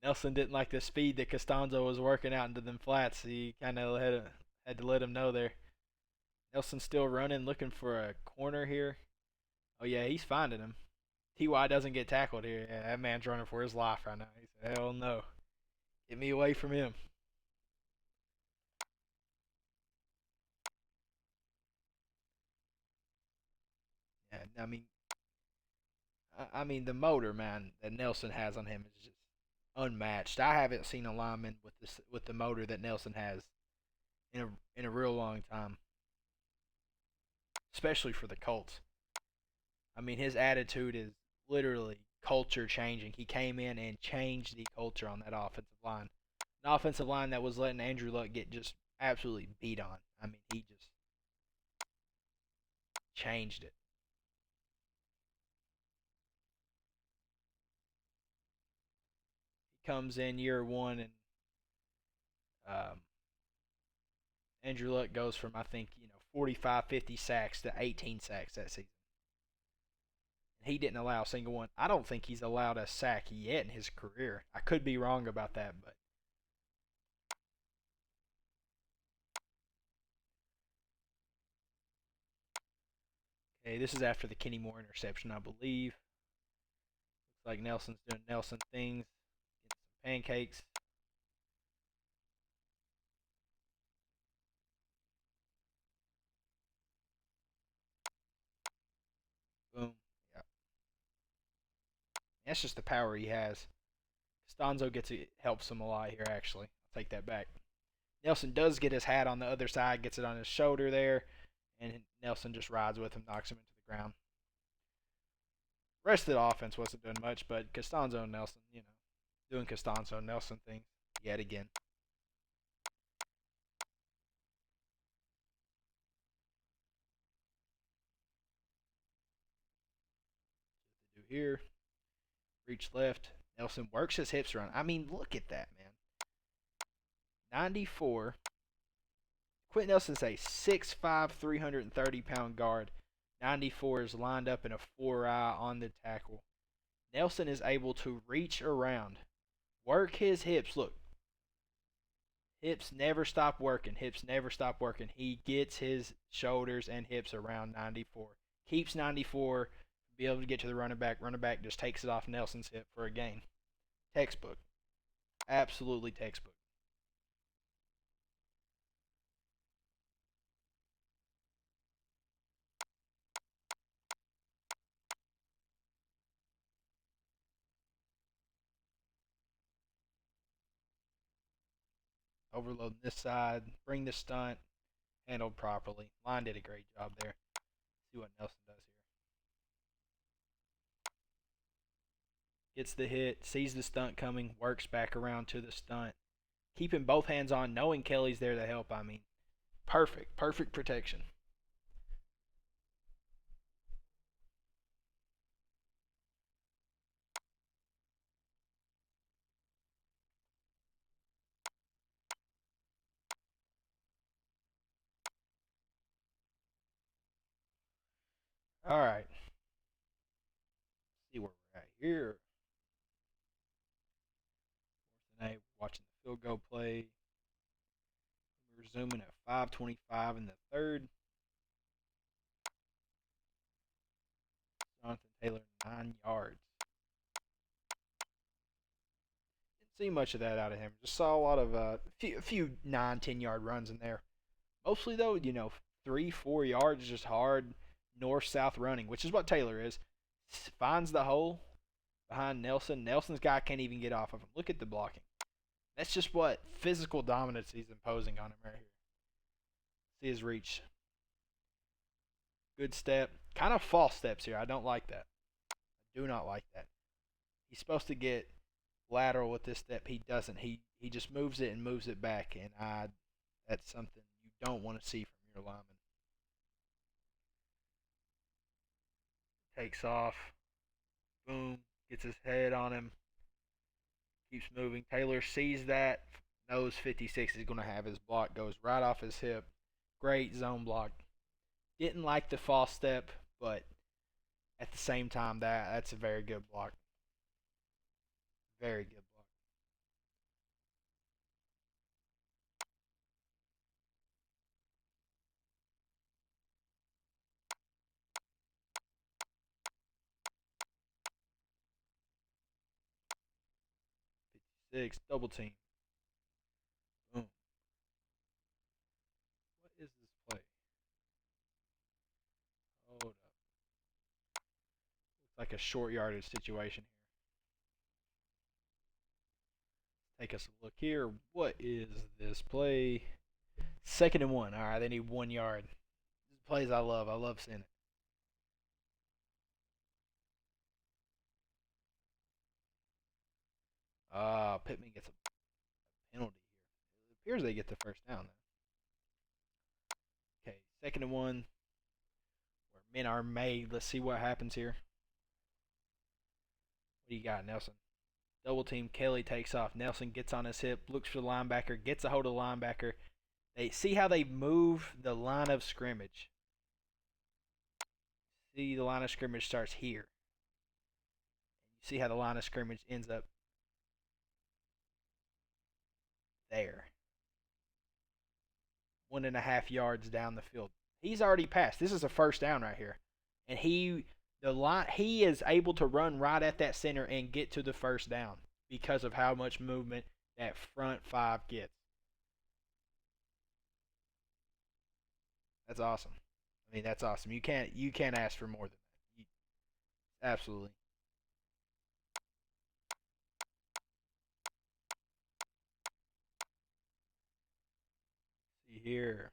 S1: Nelson didn't like the speed that Costanzo was working out into them flats. He kind of had to let him know there. Nelson's still running, looking for a corner here. Oh yeah, he's finding him. Ty doesn't get tackled here. Yeah, that man's running for his life right now. He said, "Hell no, get me away from him." Yeah, I mean the motor man that Nelson has on him is just unmatched. I haven't seen a lineman with the motor that Nelson has in a real long time, especially for the Colts. I mean, his attitude is literally culture changing. He came in and changed the culture on that offensive line. An offensive line that was letting Andrew Luck get just absolutely beat on. I mean, he just changed it. He comes in year one, and um, Andrew Luck goes from, I think, 45, 50 sacks to 18 sacks that season. He didn't allow a single one. I don't think he's allowed a sack yet in his career. I could be wrong about that, but okay, this is after the Kenny Moore interception, I believe. Looks like Nelson's doing Nelson things, getting some pancakes. Boom. Yeah. That's just the power he has. Costanzo helps him a lot here, actually. I'll take that back. Nelson does get his hat on the other side, gets it on his shoulder there, and Nelson just rides with him, knocks him into the ground. Rest of the offense wasn't doing much, but Costanzo and Nelson, doing Costanzo and Nelson things yet again. Do here, reach left. Nelson works his hips around. I mean, look at that, man. 94. Quenton Nelson's a 6'5", 330-pound guard. 94 is lined up in a 4-eye on the tackle. Nelson is able to reach around, work his hips. Look, hips never stop working. Hips never stop working. He gets his shoulders and hips around 94. Keeps 94, be able to get to the running back. Running back just takes it off Nelson's hip for a gain. Textbook. Absolutely textbook. Overloading this side, bring the stunt, handled properly. Line did a great job there. See what Nelson does here. Gets the hit, sees the stunt coming, works back around to the stunt. Keeping both hands on, knowing Kelly's there to help. I mean, perfect protection. All right. See where we're at here. Tonight, watching the field goal play. We're resuming at 5:25 in the third. Jonathan Taylor, 9 yards. Didn't see much of that out of him. Just saw a lot of a few 9, 10 yard runs in there. Mostly though, 3, 4 yards, just hard north south running, which is what Taylor is. Finds the hole behind Nelson. Nelson's guy can't even get off of him. Look at the blocking. That's just what physical dominance he's imposing on him right here. See his reach. Good step. Kind of false steps here. I don't like that. I do not like that. He's supposed to get lateral with this step. He doesn't. He just moves it and moves it back, and that's something you don't want to see from your lineman. Takes off. Boom. Gets his head on him. Keeps moving. Taylor sees that. Knows 56 is going to have his block. Goes right off his hip. Great zone block. Didn't like the false step, but at the same time, that's a very good block. Very good block. 56, double team. Boom. What is this play? Hold up. Looks like a short yardage situation here. Take us a look here. What is this play? 2nd and 1. All right, they need 1 yard. These plays I love. I love seeing it. Pittman gets a penalty here. It appears they get the first down though. Okay, 2nd and 1. Where men are made. Let's see what happens here. What do you got, Nelson? Double team. Kelly takes off. Nelson gets on his hip, looks for the linebacker, gets a hold of the linebacker. They see how they move the line of scrimmage. See, the line of scrimmage starts here. You see how the line of scrimmage ends up there. 1.5 yards down the field. He's already passed. This is a first down right here, and he is able to run right at that center and get to the first down because of how much movement that front five gets. That's awesome. I mean, that's awesome. You can't ask for more than that. Absolutely. See here.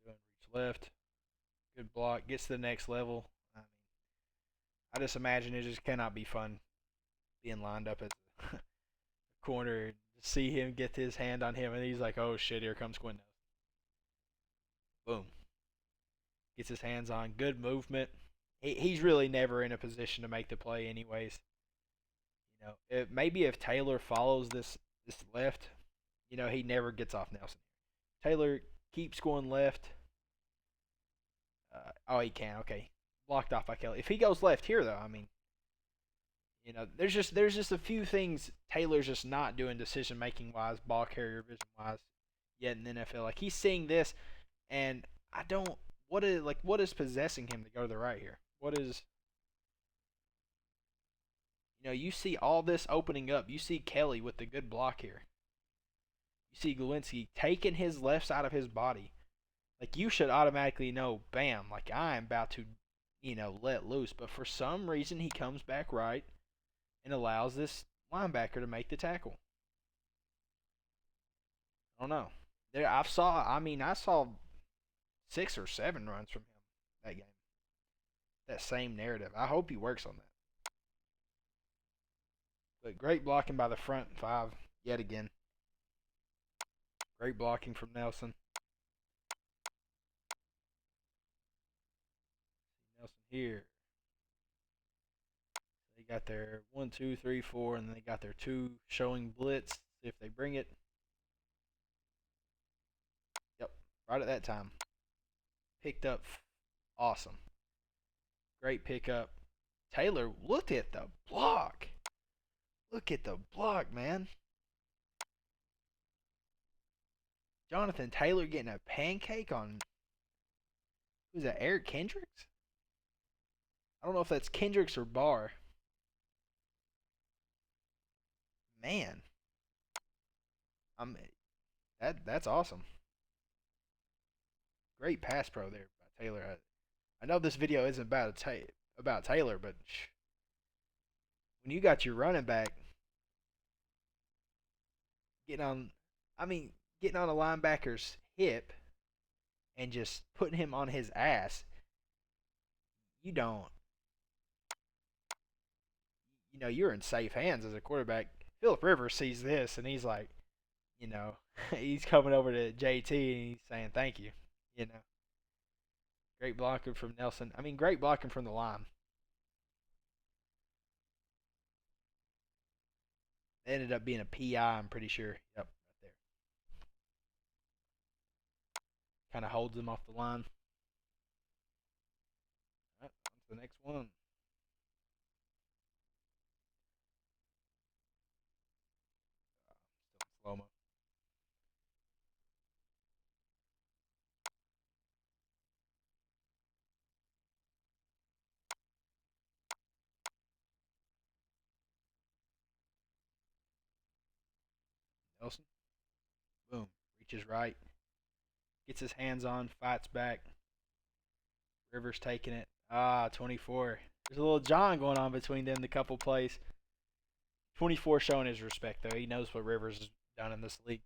S1: Doing reach left. Good block. Gets to the next level. I mean, I just imagine it just cannot be fun being lined up as a corner. See him get his hand on him, and he's like, "Oh shit, here comes Quenton." Boom. Gets his hands on. Good movement. He's really never in a position to make the play, anyways. Maybe if Taylor follows this left, he never gets off Nelson. Taylor keeps going left. Oh, he can. Okay, blocked off by Kelly. If he goes left here, though, I mean, there's just a few things Taylor's just not doing decision making wise, ball carrier vision wise, yet in the NFL. Like he's seeing this, and I don't. What is possessing him to go to the right here? What is you see all this opening up. You see Kelly with the good block here. You see Glowinski taking his left side of his body. Like you should automatically know, bam, like I am about to, let loose. But for some reason he comes back right and allows this linebacker to make the tackle. I don't know. I saw 6 or 7 runs from him that game. That same narrative. I hope he works on that. But great blocking by the front five yet again. Great blocking from Nelson. Nelson here. They got their 1, 2, 3, 4, and then they got their 2 showing blitz. See if they bring it. Yep, right at that time. Picked up awesome. Great pickup. Taylor, look at the block. Look at the block, man. Jonathan Taylor getting a pancake on, who's that, Eric Kendricks? I don't know if that's Kendricks or Barr. Man, I'm that's awesome. Great pass pro there by Taylor. I know this video isn't about Taylor, but when you got your running back getting on, I mean, getting on a linebacker's hip and just putting him on his ass, you don't, you're in safe hands as a quarterback. Philip Rivers sees this and he's like, you know, he's coming over to JT and he's saying thank you. You know, great blocking from Nelson. I mean, great blocking from the line. It ended up being a PI, I'm pretty sure. Yep, right there. Kind of holds him off the line. All right, on to the next one. Still in slow mo. Nelson, boom, reaches right, gets his hands on, fights back. Rivers taking it. 24. There's a little John going on between them, the couple plays. 24 showing his respect, though. He knows what Rivers has done in this league.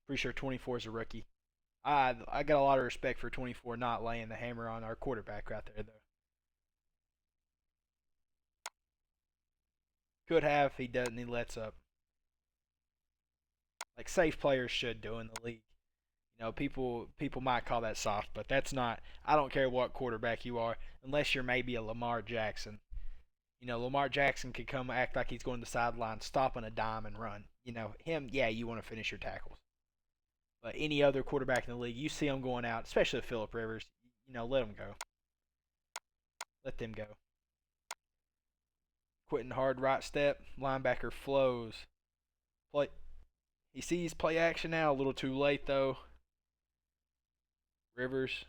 S1: Pretty sure 24 is a rookie. I got a lot of respect for 24 not laying the hammer on our quarterback right there, though. Could have. He doesn't. He lets up. Like safe players should do in the league. People might call that soft, but that's not. I don't care what quarterback you are, unless you're maybe a Lamar Jackson. Lamar Jackson could come act like he's going to the sideline, stop on a dime and run. Him, yeah, you want to finish your tackles. But any other quarterback in the league, you see him going out, especially Philip Rivers, let him go. Let them go. Quenton hard right step, linebacker flows. Play. He sees play action now, a little too late though. Rivers,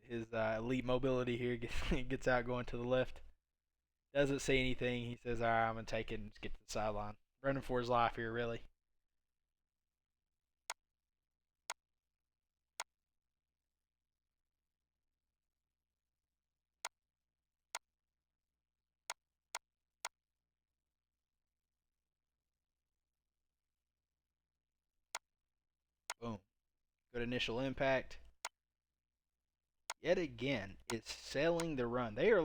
S1: his elite mobility here gets out going to the left. Doesn't say anything. He says, all right, I'm going to take it and just get to the sideline. Running for his life here, really. Boom. Good initial impact. Yet again, it's selling the run. They are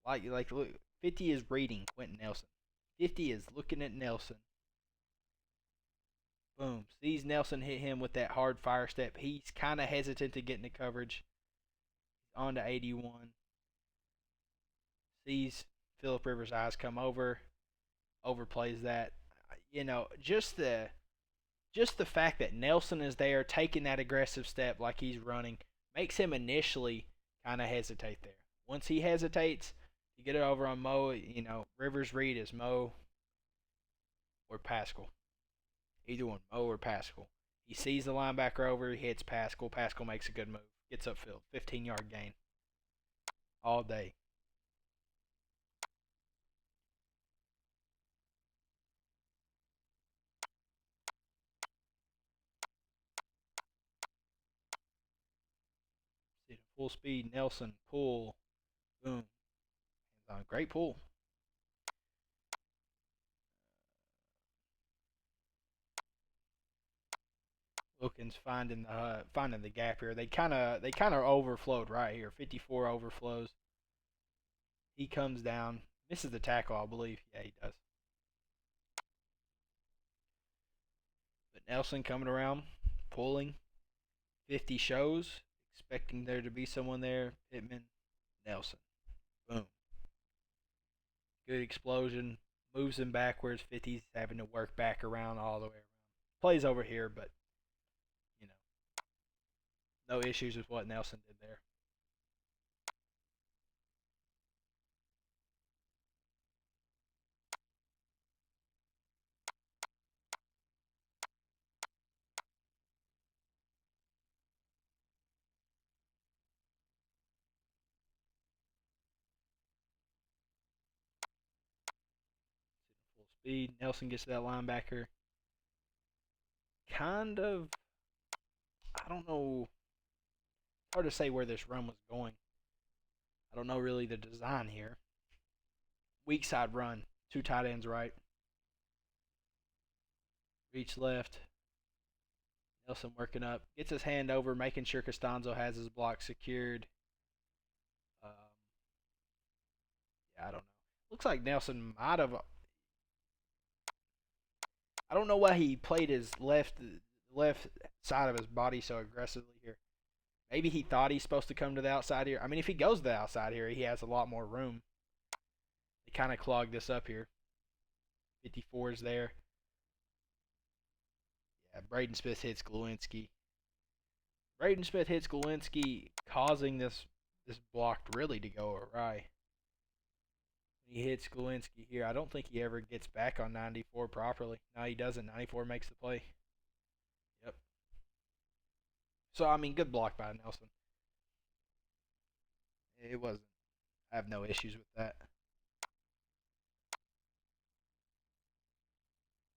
S1: look, 50 is reading Quenton Nelson. 50 is looking at Nelson. Boom. Sees Nelson hit him with that hard fire step. He's kind of hesitant to get into coverage. On to 81. Sees Philip Rivers' eyes come over. Overplays that. Just the fact that Nelson is there taking that aggressive step like he's running makes him initially kind of hesitate there. Once he hesitates, you get it over on Mo. Rivers' read is Mo or Pascal. Either one, Mo or Pascal. He sees the linebacker over, he hits Pascal. Pascal makes a good move. Gets upfield. 15-yard gain. All day. See the full speed. Nelson. Pull. Boom. Great pull. Wilkins finding the gap here. They kind of overflowed right here. 54 overflows. He comes down, misses the tackle, I believe. Yeah, he does. But Nelson coming around, pulling. 50 shows, expecting there to be someone there. Pittman, Nelson. Boom. Good explosion. Moves him backwards. 50's having to work back around all the way around. Plays over here, but you know, no issues with what Nelson did there. Full speed. Nelson gets to that linebacker. Kind of, I don't know. It's hard to say where this run was going. I don't know really the design here. Weak side run. Two tight ends right. Reach left. Nelson working up. Gets his hand over, making sure Costanzo has his block secured. Um, yeah, I don't know. Looks like Nelson might have. I don't know why he played his left side of his body so aggressively here. Maybe he thought he's supposed to come to the outside here. I mean, if he goes to the outside here, he has a lot more room. They kind of clogged this up here. 54 is there. Yeah, Braden Smith hits Glowinski. Braden Smith hits Glowinski, causing this block really to go awry. He hits Glowinski here. I don't think he ever gets back on 94 properly. No, he doesn't. 94 makes the play. Yep. So, I mean, good block by Nelson. It wasn't. I have no issues with that.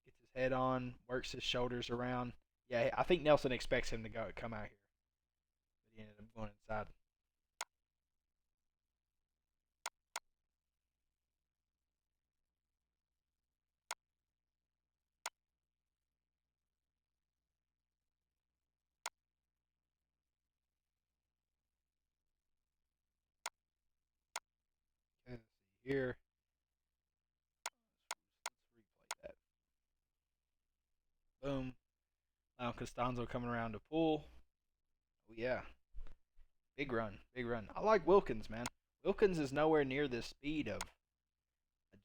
S1: Gets his head on, works his shoulders around. Yeah, I think Nelson expects him to come out here. But he ended up going inside. Okay, let's see here. Let's replay that. Boom. Now Costanzo coming around to pull. Oh, yeah. Big run. Big run. I like Wilkins, man. Wilkins is nowhere near the speed of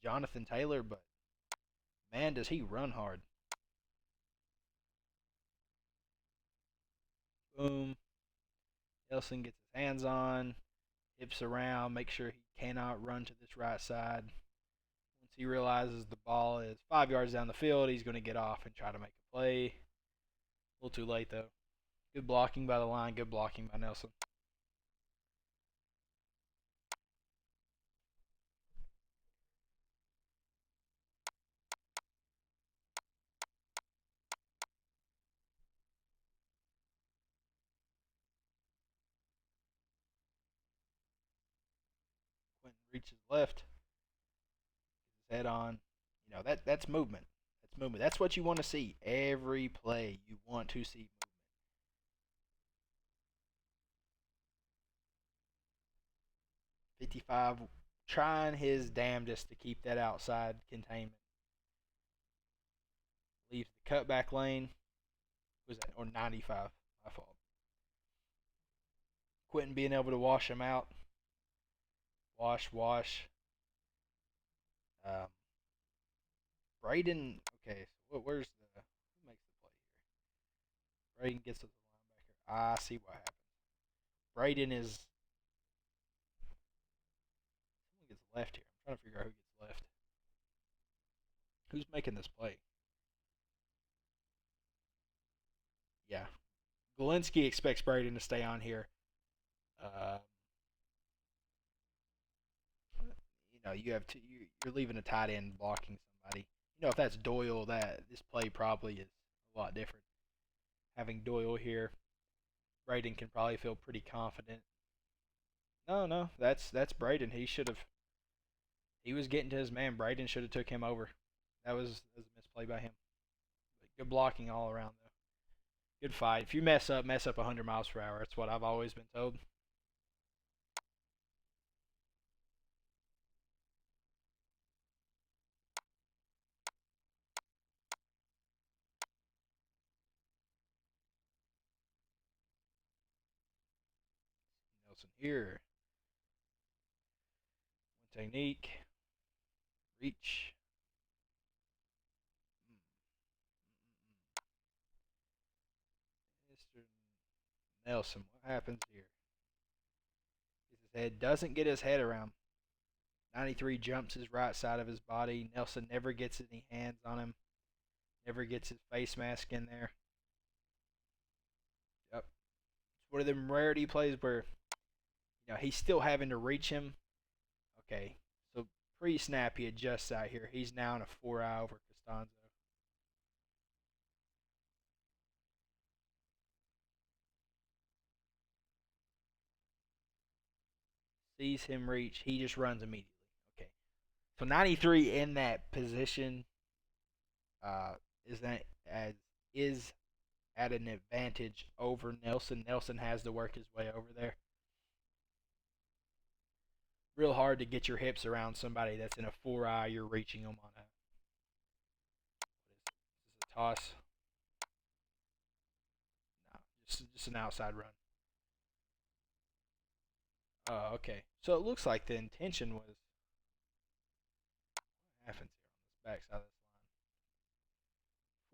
S1: Jonathan Taylor, but man, does he run hard. Boom. Nelson gets his hands on, hips around, make sure he cannot run to this right side. Once he realizes the ball is 5 yards down the field, he's going to get off and try to make a play. A little too late, though. Good blocking by the line, good blocking by Nelson. Quenton reaches left, gets his head on. You know, that's movement. That's movement. That's what you want to see. Every play, you want to see movement. 55 trying his damnedest to keep that outside containment. Leaves the cutback lane. Was that or 95? My fault. Quenton being able to wash him out. Wash. Um, Braden. Okay, so where's who makes the play here? Braden gets to the linebacker. I see what happened. Braden is someone gets left here. I'm trying to figure out who gets left. Who's making this play? Yeah, Galinsky expects Braden to stay on here. Uh, you have you're leaving a tight end blocking somebody. If that's Doyle, that this play probably is a lot different. Having Doyle here, Braden can probably feel pretty confident. No, that's Braden. He was getting to his man. Braden should have took him over. That was a misplay by him. But good blocking all around though. Good fight. If you mess up 100 miles per hour. That's what I've always been told. Nelson here. One technique. Reach. Mr. Nelson, what happens here? His head doesn't get his head around. 93 jumps his right side of his body. Nelson never gets any hands on him. Never gets his face mask in there. Yep. It's one of them rarity plays where he's still having to reach him. Okay. So pre-snap he adjusts out here. He's now in a 4-eye over Costanzo. Sees him reach. He just runs immediately. Okay. So 93 in that position uh, is that as is at an advantage over Nelson. Nelson has to work his way over there. Real hard to get your hips around somebody that's in a 4-eye. You're reaching them on a this is a toss. No, just an outside run. Oh, okay. So it looks like the intention was what happens here on this backside of this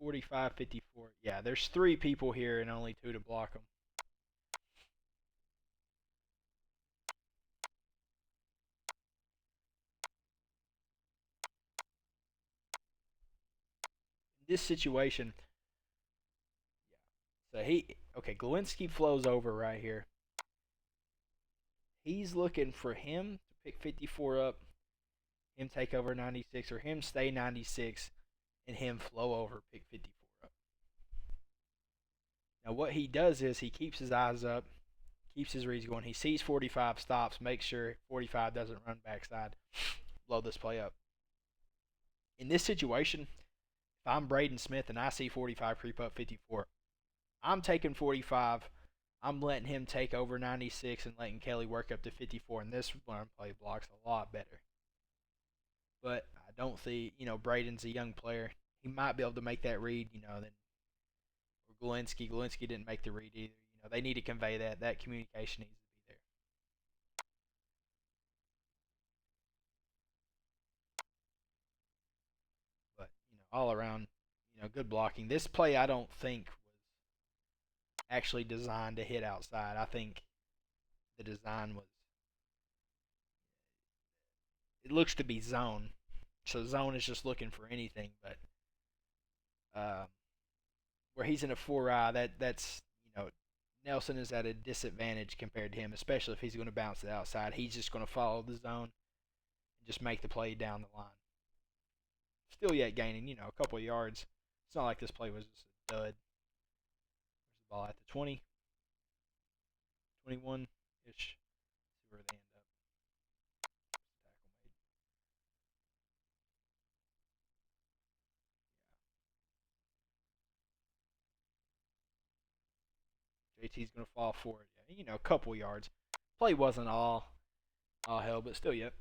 S1: line. 45, 54. Yeah, there's 3 people here and only 2 to block them. In this situation, yeah. So Glowinski flows over right here. He's looking for him to pick 54 up, him take over 96, or him stay 96 and him flow over, pick 54 up. Now, what he does is he keeps his eyes up, keeps his reads going. He sees 45, stops, makes sure 45 doesn't run backside, blow this play up. In this situation, if I'm Braden Smith and I see 45 creep up 54, I'm taking 45. I'm letting him take over 96 and letting Kelly work up to 54. And this run play blocks a lot better. But I don't see, Braden's a young player. He might be able to make that read, then or Galinsky didn't make the read either. They need to convey that. That communication needs to be there. But, all around, good blocking. This play I don't think was actually designed to hit outside. I think the design was it looks to be zone. So zone is just looking for anything, but uh, where he's in a 4-eye, that's Nelson is at a disadvantage compared to him, especially if he's going to bounce it outside. He's just going to follow the zone and just make the play down the line. Still yet gaining, a couple of yards. It's not like this play was just a dud. Where's the ball at the 20, 21 ish? See where they end up. JT's going to fall forward. Yeah, a couple yards. Play wasn't all hell, but still, yep.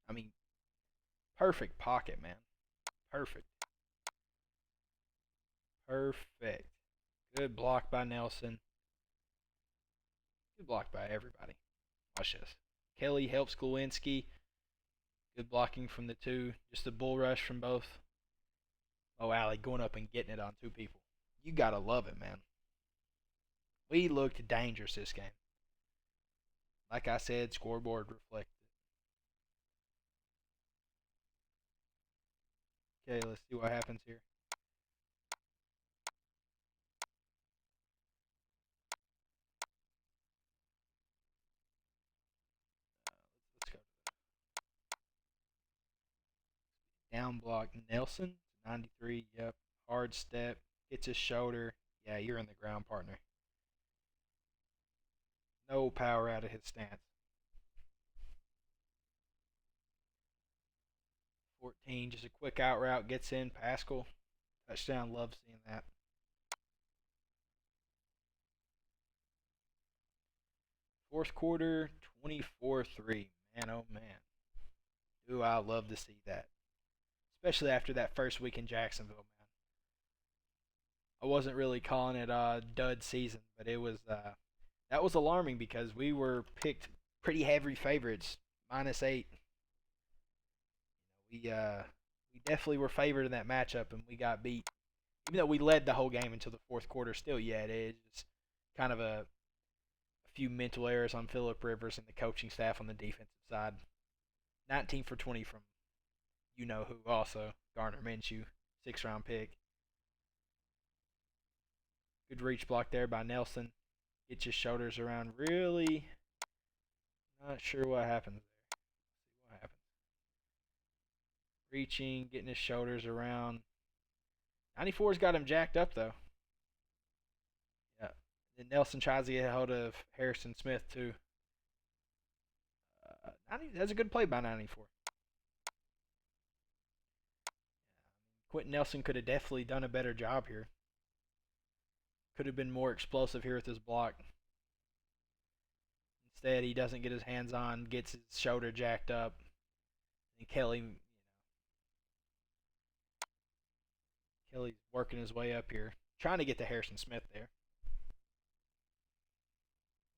S1: I mean, perfect pocket, man. Perfect. Perfect. Good block by Nelson. Good block by everybody. Watch this. Kelly helps Glowinski. Good blocking from the 2. Just a bull rush from both. Oh, Allie going up and getting it on 2 people. You gotta love it, man. We looked dangerous this game. Like I said, scoreboard reflected. Okay, let's see what happens here. Let's go. Down block Nelson, 93. Yep. Hard step. Gets his shoulder. Yeah, you're in the ground, partner. No power out of his stance. 14, just a quick out route, gets in. Pascal, touchdown. Love seeing that. Fourth quarter, 24-3. Man, oh man. Ooh, I love to see that, especially after that first week in Jacksonville, man. I wasn't really calling it a dud season, but it was that was alarming because we were picked pretty heavy favorites, -8. We definitely were favored in that matchup, and we got beat. Even though we led the whole game until the fourth quarter, still, yeah, it is kind of a few mental errors on Philip Rivers and the coaching staff on the defensive side. 19 for 20 from you know who also, Garner Minshew, 6th-round pick. Good reach block there by Nelson. Gets his shoulders around. Really not sure what happens there. See what happens. Reaching, getting his shoulders around. 94's got him jacked up though. Yeah. Then Nelson tries to get a hold of Harrison Smith too. That's a good play by 94. Quenton Nelson could have definitely done a better job here. Could have been more explosive here with his block. Instead, he doesn't get his hands on, gets his shoulder jacked up, and Kelly's working his way up here, trying to get to Harrison Smith there.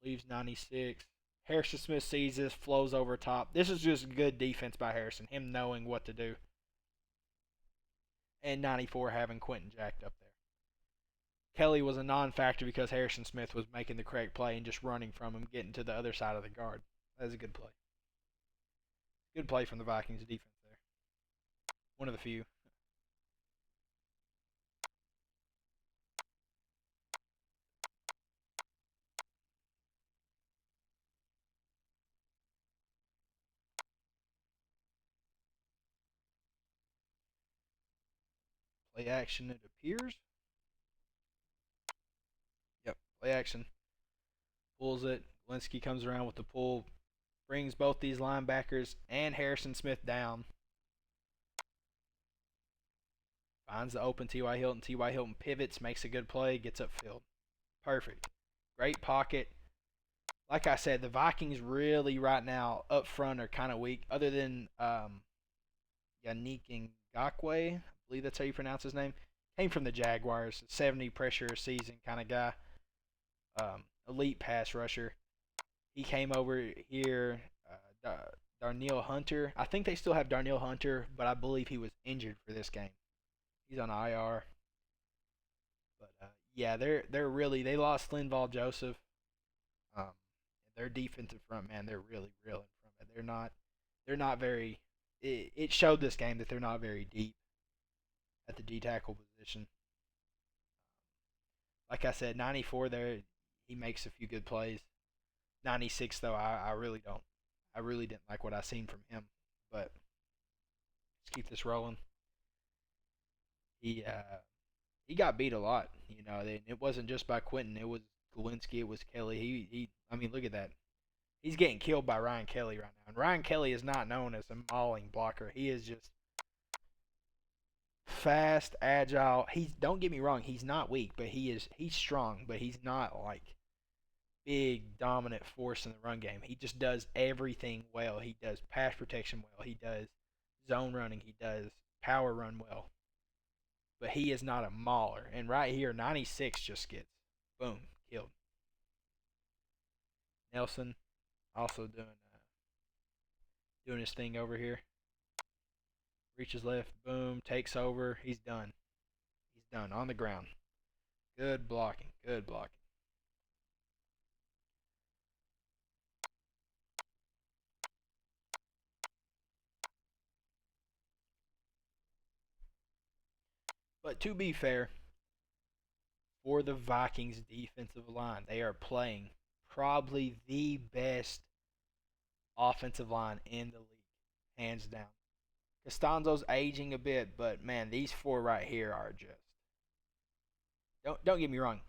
S1: Leaves 96. Harrison Smith sees this, flows over top. This is just good defense by Harrison, him knowing what to do. And 94 having Quenton jacked up there. Kelly was a non-factor because Harrison Smith was making the correct play and just running from him, getting to the other side of the guard. That was a good play. Good play from the Vikings defense there. One of the few. Play action, it appears. Yep, play action. Pulls it. Linsky comes around with the pull. Brings both these linebackers and Harrison Smith down. Finds the open T.Y. Hilton. T.Y. Hilton pivots, makes a good play, gets upfield. Perfect. Great pocket. Like I said, the Vikings really right now up front are kind of weak. Other than Yannick Ngakwe, I believe that's how you pronounce his name. Came from the Jaguars, 70 pressure a season kind of guy. Elite pass rusher. He came over here. Darnell Hunter. I think they still have Darnell Hunter, but I believe he was injured for this game. He's on IR. But yeah, they're really they lost Linval Joseph. Um, their defensive front man, they're really real in front. They're not very. It showed this game that they're not very deep at the D tackle position. Like I said, 94 there, he makes a few good plays. 96 though, I really don't. I really didn't like what I seen from him. But let's keep this rolling. He he got beat a lot. It wasn't just by Quenton. It was Galinsky. It was Kelly. He. I mean, look at that. He's getting killed by Ryan Kelly right now. And Ryan Kelly is not known as a mauling blocker. He is just fast, agile. Don't get me wrong. He's not weak, but he's strong. But he's not like big dominant force in the run game. He just does everything well. He does pass protection well. He does zone running. He does power run well. But he is not a mauler. And right here, 96 just gets boom killed. Nelson also doing his thing over here. Reaches left, boom, takes over. He's done. He's done on the ground. Good blocking. Good blocking. But to be fair, for the Vikings defensive line, they are playing probably the best offensive line in the league, hands down. Costanzo's aging a bit, but man, these four right here are just. Don't get me wrong,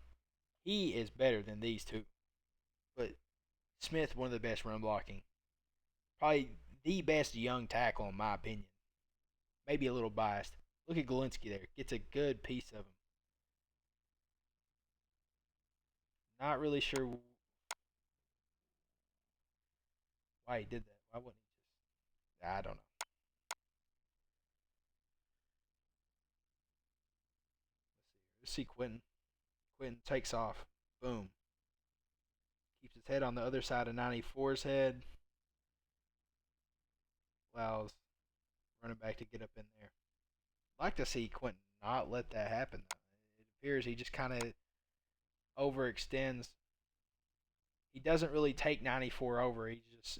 S1: he is better than these two, but Smith one of the best run blocking, probably the best young tackle in my opinion. Maybe a little biased. Look at Galinsky there, gets a good piece of him. Not really sure why he did that. Why wouldn't he just? I don't know. see Quenton. Quenton takes off. Boom. Keeps his head on the other side of 94's head. Allows running back to get up in there. I'd like to see Quenton not let that happen, though. It appears he just kind of overextends. He doesn't really take 94 over. He's just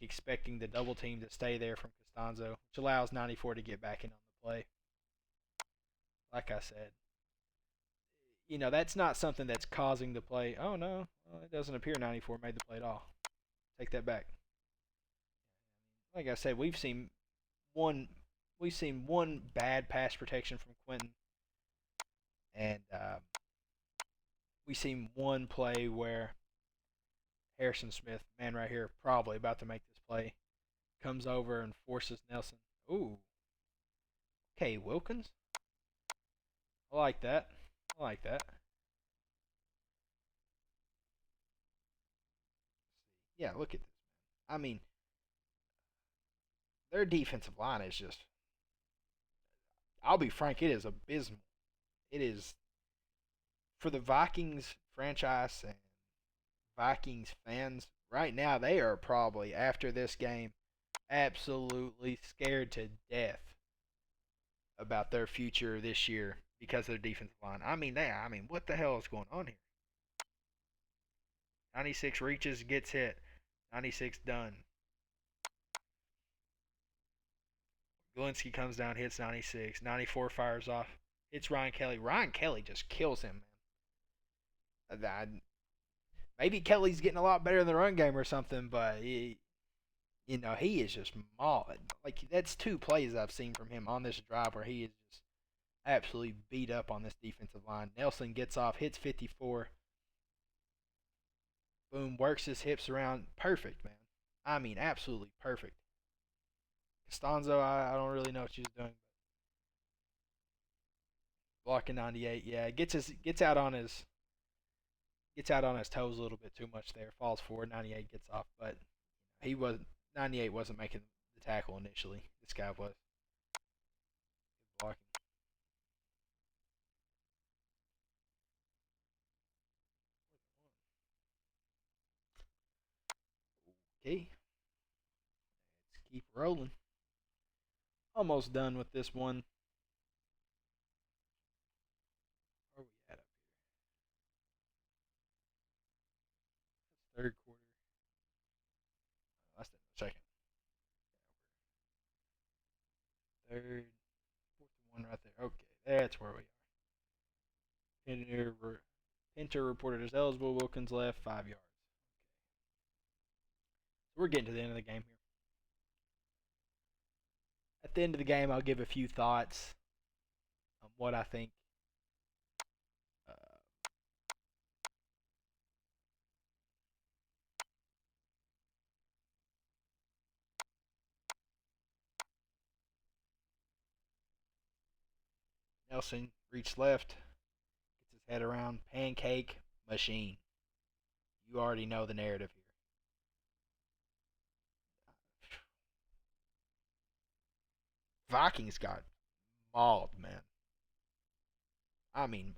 S1: expecting the double team to stay there from Costanzo, which allows 94 to get back in on the play. Like I said, that's not something that's causing the play. Oh, no. Well, it doesn't appear 94 made the play at all. Take that back. Like I said, we've seen one bad pass protection from Quenton, and we've seen one play where Harrison Smith, man right here, probably about to make this play, comes over and forces Nelson. Ooh. Okay, Wilkins. I like that. I like that. Yeah, look at this. I mean, their defensive line is just, I'll be frank, it is abysmal. It is, for the Vikings franchise and Vikings fans, right now, they are probably, after this game, absolutely scared to death about their future this year because of their defensive line. What the hell is going on here? 96 reaches, gets hit. 96 done. Galinsky comes down, hits 96. 94 fires off. Hits Ryan Kelly. Ryan Kelly just kills him, man. Maybe Kelly's getting a lot better in the run game or something, but he is just mauled. Like, that's two plays I've seen from him on this drive where he is just absolutely beat up on this defensive line. Nelson gets off, hits 54. Boom, works his hips around. Perfect, man. Absolutely perfect. Costanzo, I don't really know what she's doing. Blocking 98, yeah, gets out on his toes a little bit too much there. Falls forward, 98 gets off, but 98 wasn't making the tackle initially. This guy was. Good blocking. Okay, let's keep rolling. Almost done with this one. Where are we at up here? Third quarter. Less than a second. Third, fourth and one right there. Okay, that's where we are. Pinter reported as eligible. Wilkins left 5 yards. So we're getting to the end of the game here. At the end of the game, I'll give a few thoughts on what I think Nelson reached left, gets his head around, pancake machine. You already know the narrative here. Vikings got mauled, man.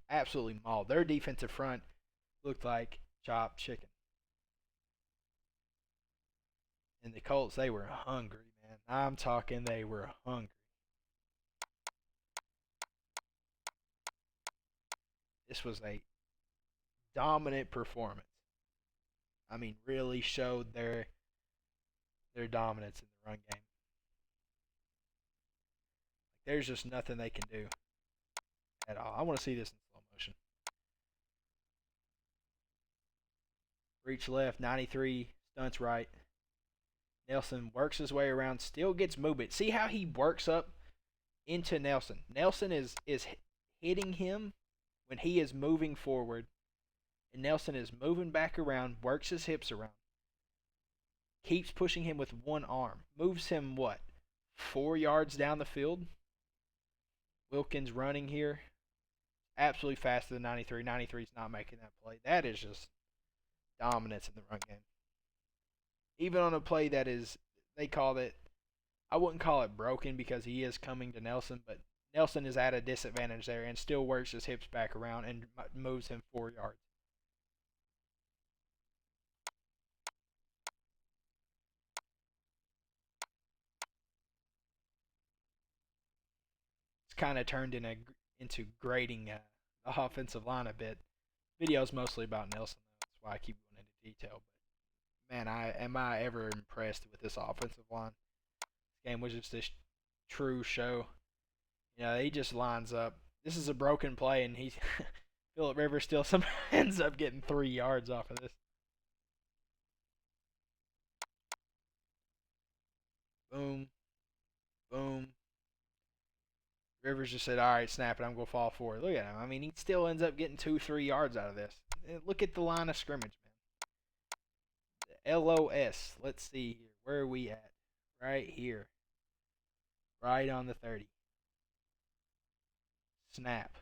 S1: Absolutely mauled. Their defensive front looked like chopped chicken. And the Colts, they were hungry, man. I'm talking they were hungry. This was a dominant performance. Really showed their dominance in the run game. There's just nothing they can do at all. I want to see this in slow motion. Reach left, 93, stunts right. Nelson works his way around, still gets movement. See how he works up into Nelson. Nelson is hitting him when he is moving forward, and Nelson is moving back around, works his hips around, keeps pushing him with one arm, moves him 4 yards down the field. Wilkins running here, absolutely faster than 93. 93 is not making that play. That is just dominance in the run game. Even on a play that is, they call it, I wouldn't call it broken because he is coming to Nelson, but Nelson is at a disadvantage there and still works his hips back around and moves him 4 yards. It's kind of turned into grading the offensive line a bit. Video's mostly about Nelson, though. That's why I keep going into detail. But man, am I ever impressed with this offensive line? This game was just this true show. He just lines up. This is a broken play, and he's Philip Rivers still somehow ends up getting 3 yards off of this. Boom, boom. Rivers just said, "All right, snap it. I'm gonna fall forward." Look at him. I mean, he still ends up getting 2-3 yards out of this. Look at the line of scrimmage, man. The LOS. Let's see here. Where are we at? Right here. Right on the 30. Snap.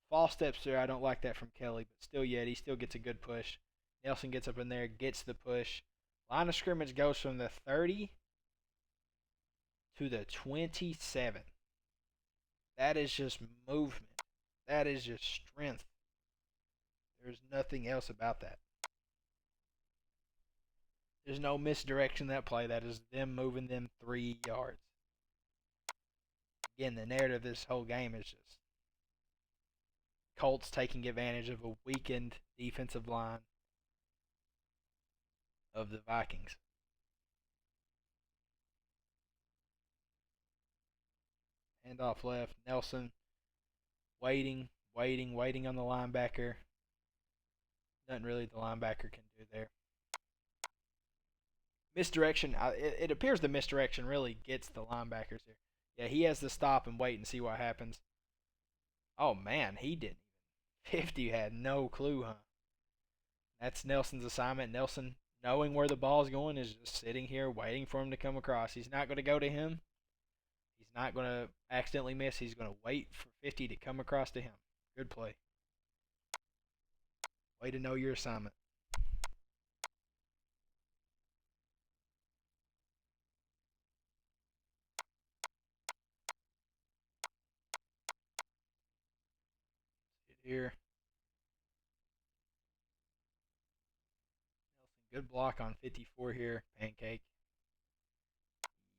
S1: False steps there. I don't like that from Kelly, but still yet he still gets a good push. Nelson gets up in there, gets the push. Line of scrimmage goes from the 30 to the 27. That is just movement. That is just strength. There's nothing else about that. There's no misdirection that play. That is them moving them 3 yards. Again, the narrative of this whole game is just Colts taking advantage of a weakened defensive line of the Vikings. Handoff left. Nelson waiting on the linebacker. Nothing really the linebacker can do there. Misdirection. It appears the misdirection really gets the linebackers here. Yeah, he has to stop and wait and see what happens. Oh, man, he didn't. 50 had no clue, huh? That's Nelson's assignment. Nelson, knowing where the ball's going, is just sitting here waiting for him to come across. He's not going to go to him. He's not going to accidentally miss. He's going to wait for 50 to come across to him. Good play. Way to know your assignment. Here. Nelson, good block on 54 here. Pancake.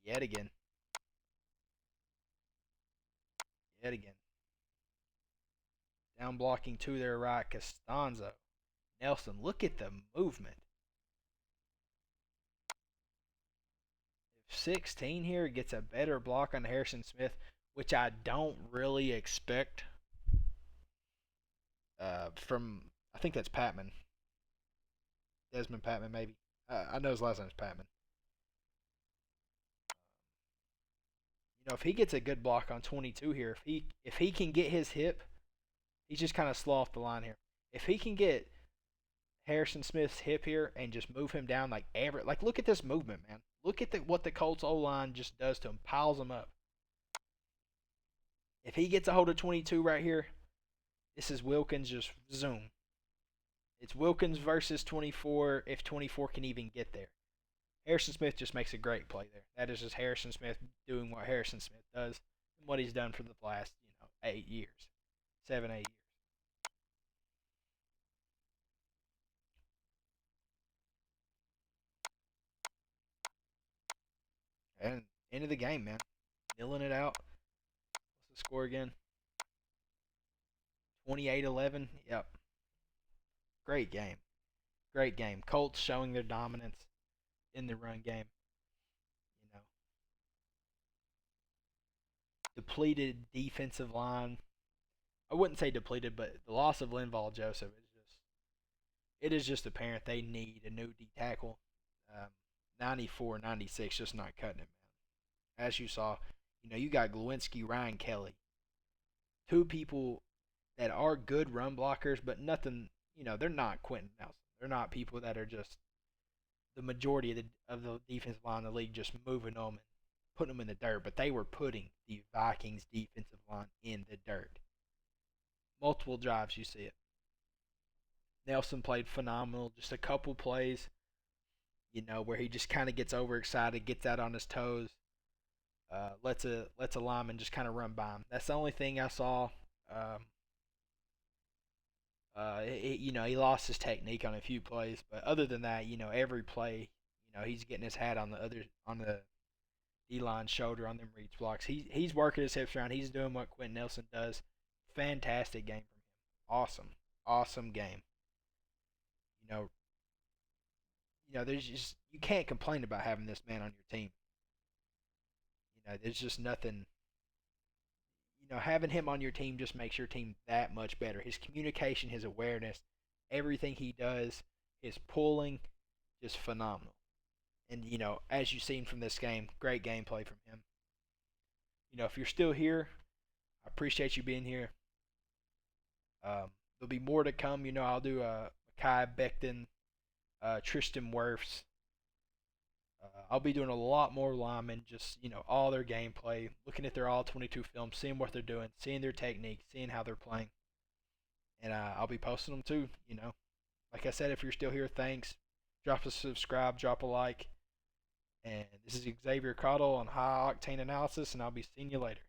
S1: Yet again. Down blocking to their right, Costanzo. Nelson, look at the movement. If 16 here gets a better block on Harrison Smith, which I don't really expect from, I think that's Patman. Desmond Patman, maybe. I know his last name is Patman. If he gets a good block on 22 here, if he can get his hip, he's just kind of slow off the line here. If he can get Harrison Smith's hip here and just move him down like look at this movement, man. Look at what the Colts O-line just does to him, piles him up. If he gets a hold of 22 right here, this is Wilkins just zoom. It's Wilkins versus 24 if 24 can even get there. Harrison Smith just makes a great play there. That is just Harrison Smith doing what Harrison Smith does and what he's done for the last, 8 years. 7, 8 years. And end of the game, man. Nilling it out. What's the score again? 28-11. Yep. Great game. Great game. Colts showing their dominance in the run game. Depleted defensive line. I wouldn't say depleted, but the loss of Linval Joseph is just apparent they need a new D tackle. 94, 96, just not cutting it, man. As you saw, you got Glowinski, Ryan Kelly. Two people that are good run blockers, but nothing, they're not Quenton Nelson. They're not people that are just the majority of the defensive line in the league just moving them and putting them in the dirt. But they were putting the Vikings defensive line in the dirt. Multiple drives, you see it. Nelson played phenomenal. Just a couple plays, where he just kind of gets overexcited, gets out on his toes. lets a lineman just kind of run by him. That's the only thing I saw. Um, he lost his technique on a few plays, but other than that, every play, he's getting his hat on the D line shoulder on them reach blocks. He's working his hips around. He's doing what Quenton Nelson does. Fantastic game from him. Awesome, awesome game. You know, there's just you can't complain about having this man on your team. There's just nothing. Having him on your team just makes your team that much better. His communication, his awareness, everything he does, his pulling, just phenomenal. And as you've seen from this game, great gameplay from him. If you're still here, I appreciate you being here. There'll be more to come. I'll do Makai Becton, Tristan Wirfs. I'll be doing a lot more linemen, just all their gameplay, looking at their all 22 films, seeing what they're doing, seeing their technique, seeing how they're playing, and I'll be posting them too. Like I said, if you're still here, thanks. Drop a subscribe, drop a like, and this is Xavier Cottle on High Octane Analysis, and I'll be seeing you later.